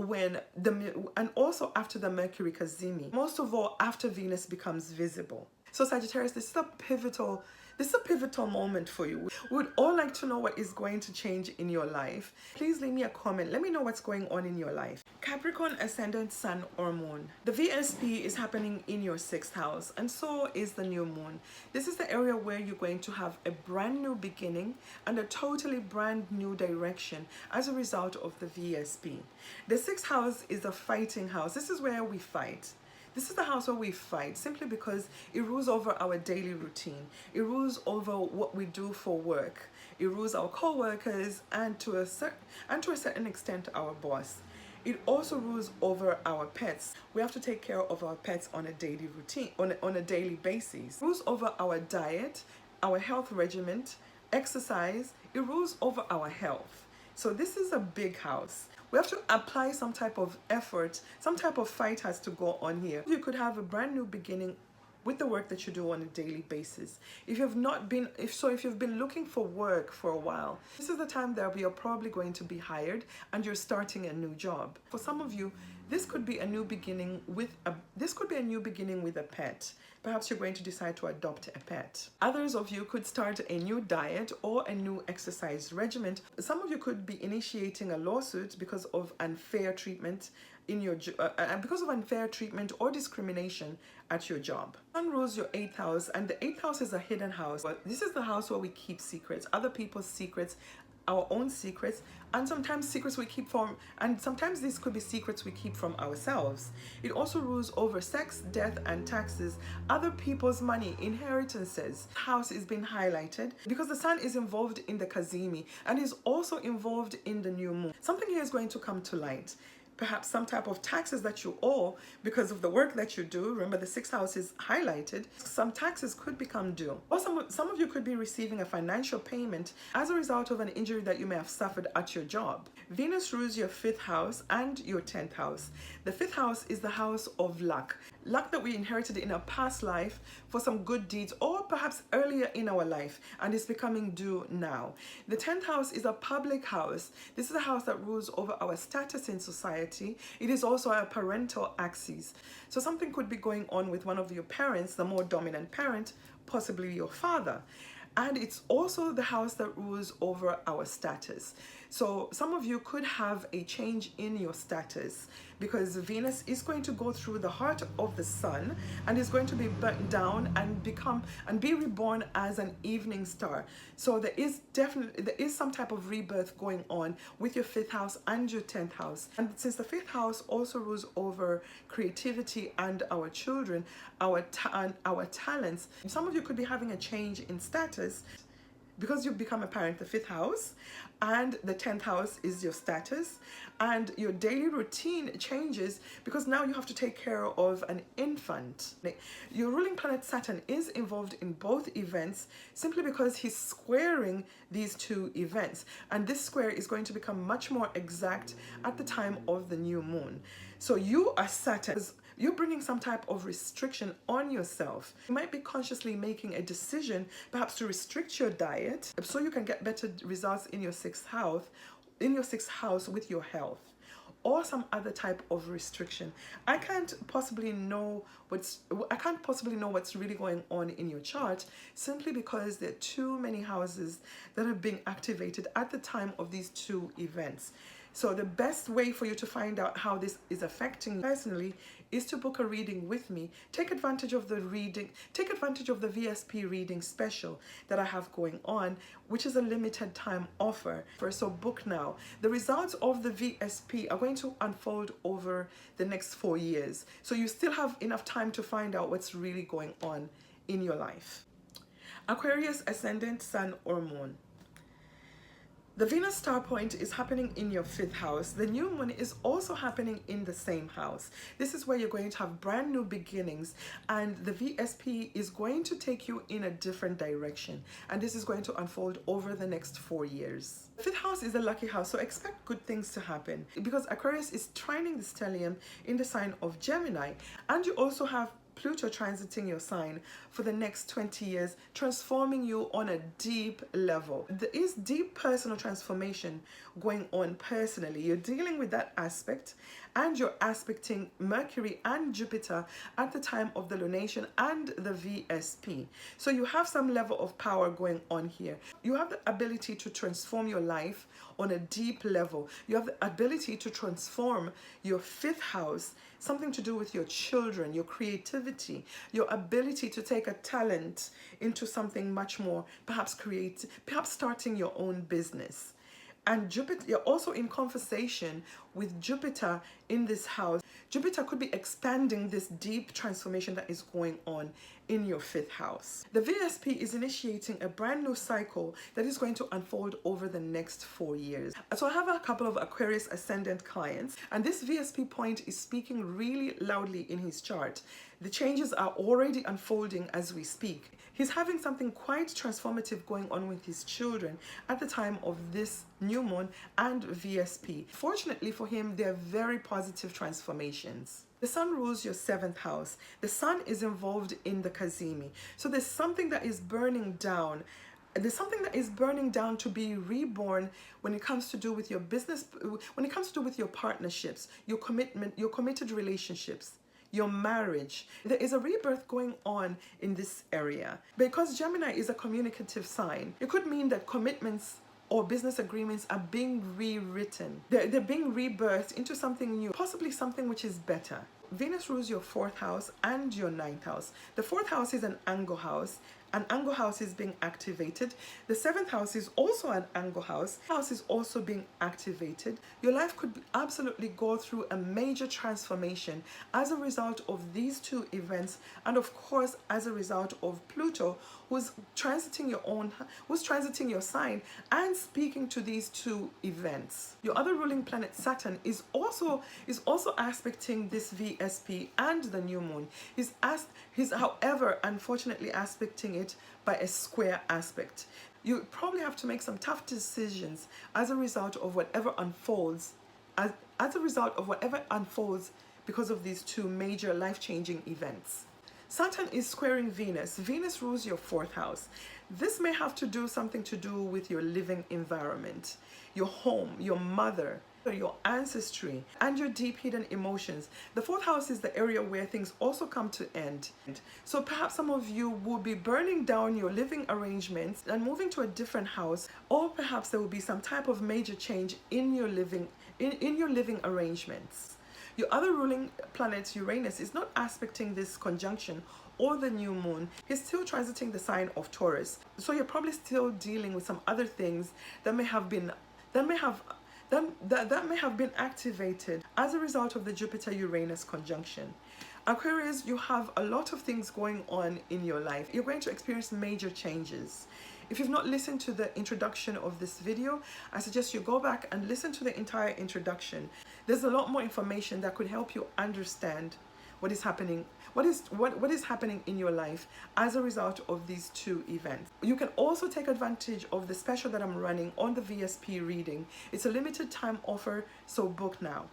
after the Mercury cazimi. Most of all, after Venus becomes visible. So Sagittarius, this is a pivotal moment for you. We would all like to know what is going to change in your life. Please leave me a comment. Let me know what's going on in your life. Capricorn ascendant, sun or moon. The VSP is happening in your 6th house, and so is the new moon. This is the area where you're going to have a brand new beginning and a totally brand new direction as a result of the VSP. The 6th house is a fighting house. This is where we fight. This is the house where we fight, simply because it rules over our daily routine. It rules over what we do for work. It rules our co-workers, and to a certain extent our boss. It also rules over our pets. We have to take care of our pets on a daily routine, on a daily basis. It rules over our diet, our health regimen, exercise. It rules over our health. So this is a big house. We have to apply some type of effort, some type of fight has to go on here. You could have a brand new beginning with the work that you do on a daily basis. If you've been looking for work for a while, this is the time that you're probably going to be hired and you're starting a new job. For some of you, this could be a new beginning with a pet. Perhaps you're going to decide to adopt a pet. Others of you could start a new diet or a new exercise regimen. Some of you could be initiating a lawsuit because of unfair treatment or discrimination at your job. Sun rules your 8th house, and the 8th house is a hidden house. This is the house where we keep secrets, other people's secrets, our own secrets, and sometimes secrets we keep sometimes these could be secrets we keep from ourselves. It also rules over sex, death, and taxes, other people's money, inheritances. House is being highlighted because the sun is involved in the cazimi and is also involved in the new moon. Something here is going to come to light. Perhaps some type of taxes that you owe because of the work that you do. Remember, the 6th house is highlighted. Some taxes could become due. Or some of you could be receiving a financial payment as a result of an injury that you may have suffered at your job. Venus rules your 5th house and your 10th house. The 5th house is the house of luck. Luck that we inherited in a past life for some good deeds, or perhaps earlier in our life, and is becoming due now. The 10th house is a public house. This is a house that rules over our status in society. It is also a parental axis. So something could be going on with one of your parents, the more dominant parent, possibly your father. And it's also the house that rules over our status. So some of you could have a change in your status because Venus is going to go through the heart of the sun and is going to be burnt down and be reborn as an evening star. So there is some type of rebirth going on with your 5th house and your 10th house. And since the 5th house also rules over creativity and our children, our talents, some of you could be having a change in status because you've become a parent. The 5th house and the 10th house is your status, and your daily routine changes because now you have to take care of an infant. Your ruling planet Saturn is involved in both events simply because he's squaring these two events, and this square is going to become much more exact at the time of the new moon. So you are Saturn. You're bringing some type of restriction on yourself. You might be consciously making a decision, perhaps to restrict your diet so you can get better results in your 6th house with your health, or some other type of restriction. I can't possibly know what's really going on in your chart, simply because there are too many houses that are being activated at the time of these two events. So the best way for you to find out how this is affecting you personally is to book a reading with me. Take advantage of the VSP reading special that I have going on, which is a limited time offer. So book now. The results of the VSP are going to unfold over the next 4 years. So you still have enough time to find out what's really going on in your life. Aquarius ascendant, sun or moon. The Venus star point is happening in your 5th house. The new moon is also happening in the same house. This is where you're going to have brand new beginnings, and the VSP is going to take you in a different direction, and this is going to unfold over the next 4 years. The 5th house is a lucky house, so expect good things to happen because Aquarius is trining the stellium in the sign of Gemini, and you also have Pluto transiting your sign for the next 20 years, transforming you on a deep level. There is deep personal transformation going on personally. You're dealing with that aspect, and you're aspecting Mercury and Jupiter at the time of the lunation and the VSP. So you have some level of power going on here. You have the ability to transform your life on a deep level. You have the ability to transform your fifth house, something to do with your children, your creativity, your ability to take a talent into something much more, perhaps perhaps starting your own business. And Jupiter, you're also in conversation with Jupiter in this house. Jupiter could be expanding this deep transformation that is going on in your fifth house. The VSP is initiating a brand new cycle that is going to unfold over the next 4 years. So I have a couple of Aquarius ascendant clients, and this VSP point is speaking really loudly in his chart. The changes are already unfolding as we speak. He's having something quite transformative going on with his children at the time of this new moon and VSP. Fortunately for him, they're very positive transformations. The sun rules your seventh house. The sun is involved in the Kazemi. So there's something that is burning down. There's something that is burning down to be reborn when it comes to do with your business, when it comes to do with your partnerships, your commitment, your committed relationships, your marriage. There is a rebirth going on in this area. Because Gemini is a communicative sign, it could mean that commitments or business agreements are being rewritten. They're being rebirthed into something new, possibly something which is better. Venus rules your fourth house and your ninth house. The fourth house is an angle house. An angle house is being activated. The seventh house is also an angle house. House is also being activated. Your life could absolutely go through a major transformation as a result of these two events, and of course as a result of Pluto, who's transiting your sign and speaking to these two events. Your other ruling planet Saturn is also aspecting this VSP and the new moon. He's however unfortunately aspecting it by a square aspect. You probably have to make some tough decisions as a result of whatever unfolds, as a result of whatever unfolds because of these two major life-changing events. Saturn is squaring Venus. Venus rules your fourth house. This may have to do something to do with your living environment, your home, your mother, your ancestry, and your deep hidden emotions. The fourth house is the area where things also come to end. So perhaps some of you will be burning down your living arrangements and moving to a different house, or perhaps there will be some type of major change in your living arrangements. Your other ruling planet Uranus is not aspecting this conjunction or the new moon. He's still transiting the sign of Taurus. So you're probably still dealing with some other things that may have been activated as a result of the Jupiter-Uranus conjunction. Aquarius, you have a lot of things going on in your life. You're going to experience major changes. If you've not listened to the introduction of this video, I suggest you go back and listen to the entire introduction. There's a lot more information that could help you understand what is happening, what is happening in your life as a result of these two events. You can also take advantage of the special that I'm running on the VSP reading. It's a limited time offer, so book now.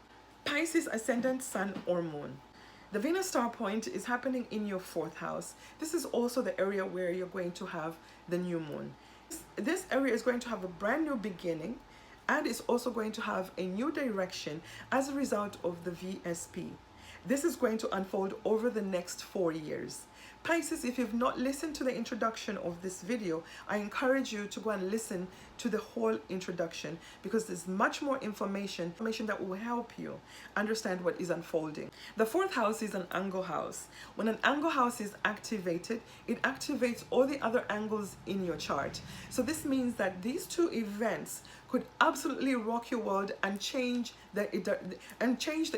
Pisces ascendant, sun or moon. The Venus star point is happening in your fourth house. This is also the area where you're going to have the new moon. This area is going to have a brand new beginning, and it's also going to have a new direction as a result of the VSP. This is going to unfold over the next 4 years. Pisces, if you've not listened to the introduction of this video, I encourage you to go and listen to the whole introduction, because there's much more information that will help you understand what is unfolding. The fourth house is an angle house. When an angle house is activated, it activates all the other angles in your chart. So this means that these two events could absolutely rock your world and change the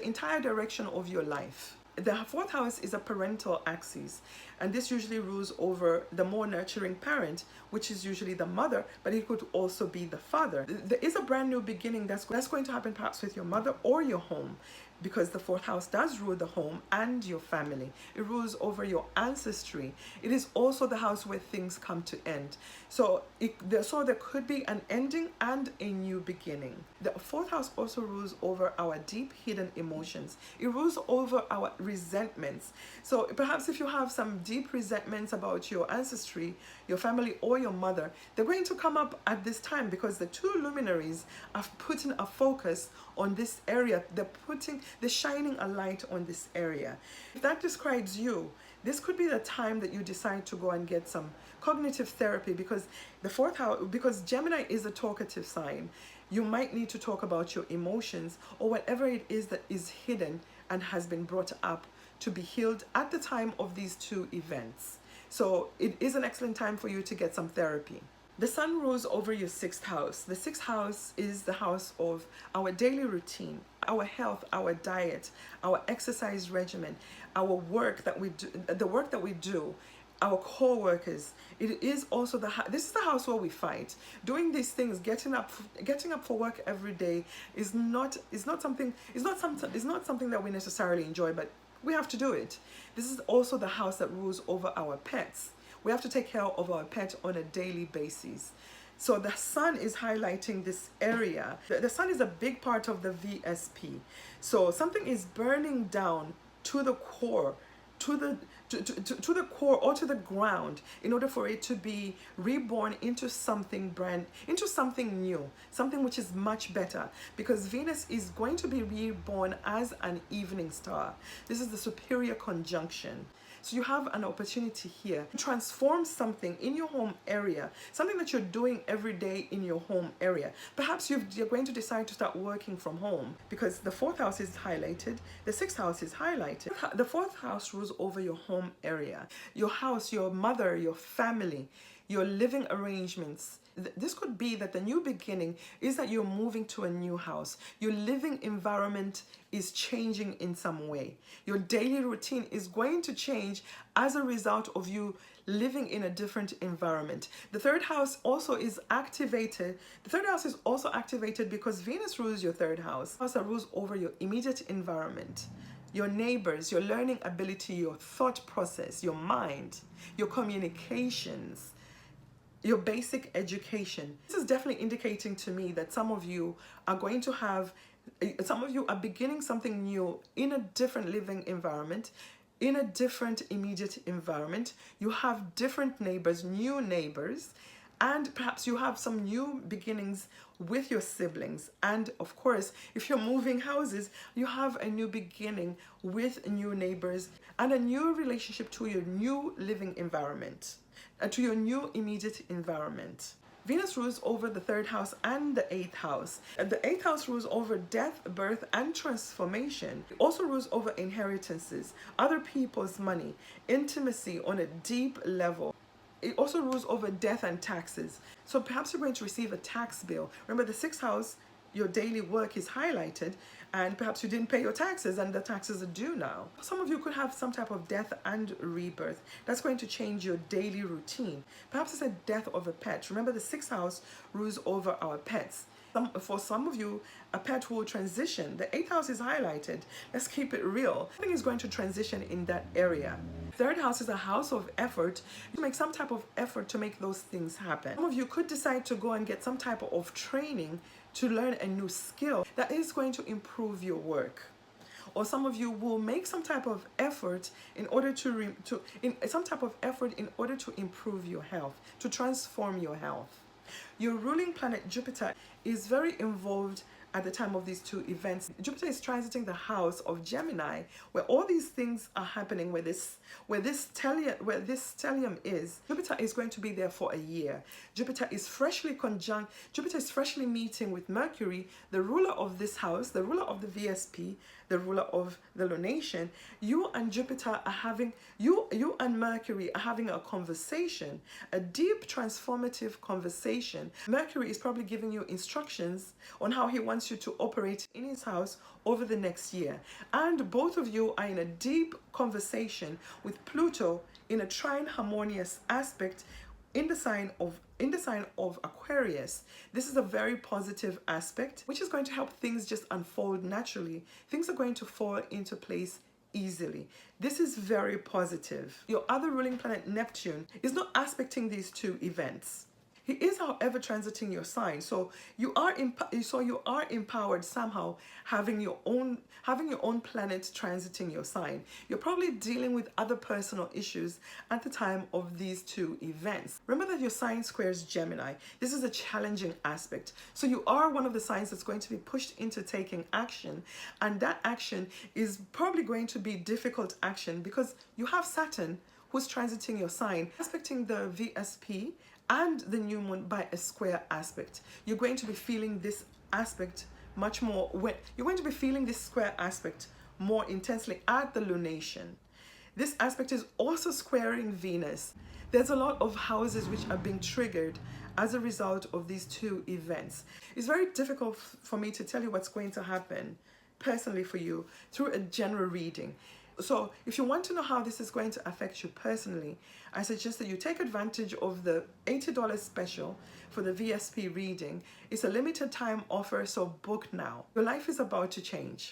entire direction of your life. The fourth house is a parental axis, and this usually rules over the more nurturing parent, which is usually the mother, but it could also be the father. There is a brand new beginning that's going to happen perhaps with your mother or your home. because the fourth house does rule the home and your family. It rules over your ancestry. It is also the house where things come to end. So there could be an ending and a new beginning. The fourth house also rules over our deep hidden emotions. It rules over our resentments. So perhaps if you have some deep resentments about your ancestry, your family, or your mother, they're going to come up at this time because the two luminaries are putting a focus on this area. They're shining a light on this area. If that describes you, this could be the time that you decide to go and get some cognitive therapy, because the fourth house, because Gemini is a talkative sign, you might need to talk about your emotions or whatever it is that is hidden and has been brought up to be healed at the time of these two events. So it is an excellent time for you to get some therapy. The sun rules over your sixth house. The sixth house is the house of our daily routine, our health, our diet, our exercise regimen, our work that we do, the work that we do, our co-workers. It is also this is the house where we fight. Doing these things, getting up for work every day is not something that we necessarily enjoy, but we have to do it. This is also the house that rules over our pets. We have to take care of our pet on a daily basis. So the sun is highlighting this area. The sun is a big part of the VSP. So something is burning down to the core, to the core or to the ground, in order for it to be reborn into something new, something which is much better, because Venus is going to be reborn as an evening star. This is the superior conjunction. So you have an opportunity here to transform something in your home area, something that you're doing every day in your home area. Perhaps you're going to decide to start working from home, because the fourth house is highlighted, the sixth house is highlighted. The fourth house rules over your home area, your house, your mother, your family, your living arrangements. This could be that the new beginning is that you're moving to a new house. Your living environment is changing in some way. Your daily routine is going to change as a result of you living in a different environment. The third house also is activated. The third house is also activated because Venus rules your third house. House that rules over your immediate environment, your neighbors, your learning ability, your thought process, your mind, your communications, your basic education. This is definitely indicating to me that some of you are beginning something new in a different living environment, in a different immediate environment. You have different neighbors, new neighbors, and perhaps you have some new beginnings with your siblings. And of course, if you're moving houses, you have a new beginning with new neighbors and a new relationship to your new living environment, to your new immediate environment. Venus rules over the third house and the eighth house. The eighth house rules over death, birth, and transformation. It also rules over inheritances, other people's money, intimacy on a deep level. It also rules over death and taxes. So perhaps you're going to receive a tax bill. Remember, the sixth house, your daily work is highlighted, and perhaps you didn't pay your taxes and the taxes are due now. Some of you could have some type of death and rebirth. That's going to change your daily routine. Perhaps it's a death of a pet. Remember, the sixth house rules over our pets. For some of you, a pet will transition. The eighth house is highlighted. Let's keep it real. Something is going to transition in that area. Third house is a house of effort. You make some type of effort to make those things happen. Some of you could decide to go and get some type of training to learn a new skill that is going to improve your work. Or some of you will make some type of effort in order to improve your health, to transform your health. Your ruling planet Jupiter is very involved at the time of these two events. Jupiter is transiting the house of Gemini, where all these things are happening, where this stellium is. Jupiter is going to be there for a year. Jupiter is freshly meeting with Mercury, the ruler of this house, the ruler of the VSP, the ruler of the lunation. You and Mercury are having a conversation, a deep transformative conversation. Mercury is probably giving you instructions on how he wants you to operate in his house over the next year. And both of you are in a deep conversation with Pluto in a trine harmonious aspect in the sign of Aquarius. This is a very positive aspect, which is going to help things just unfold naturally. Things are going to fall into place easily. This is very positive. Your other ruling planet, Neptune, is not aspecting these two events. He is, however, transiting your sign, so you are empowered somehow, having your own planet transiting your sign. You're probably dealing with other personal issues at the time of these two events. Remember that your sign squares Gemini. This is a challenging aspect, so you are one of the signs that's going to be pushed into taking action, and that action is probably going to be difficult action because you have Saturn, who's transiting your sign, aspecting the VSP and the new moon by a square aspect. You're going to be feeling this aspect much more you're going to be feeling this square aspect more intensely at the lunation. This aspect is also squaring Venus. There's a lot of houses which are being triggered as a result of these two events. It's very difficult for me to tell you what's going to happen personally for you through a general reading. So if you want to know how this is going to affect you personally, I suggest that you take advantage of the $80 special for the VSP reading. It's a limited time offer, so book now. Your life is about to change.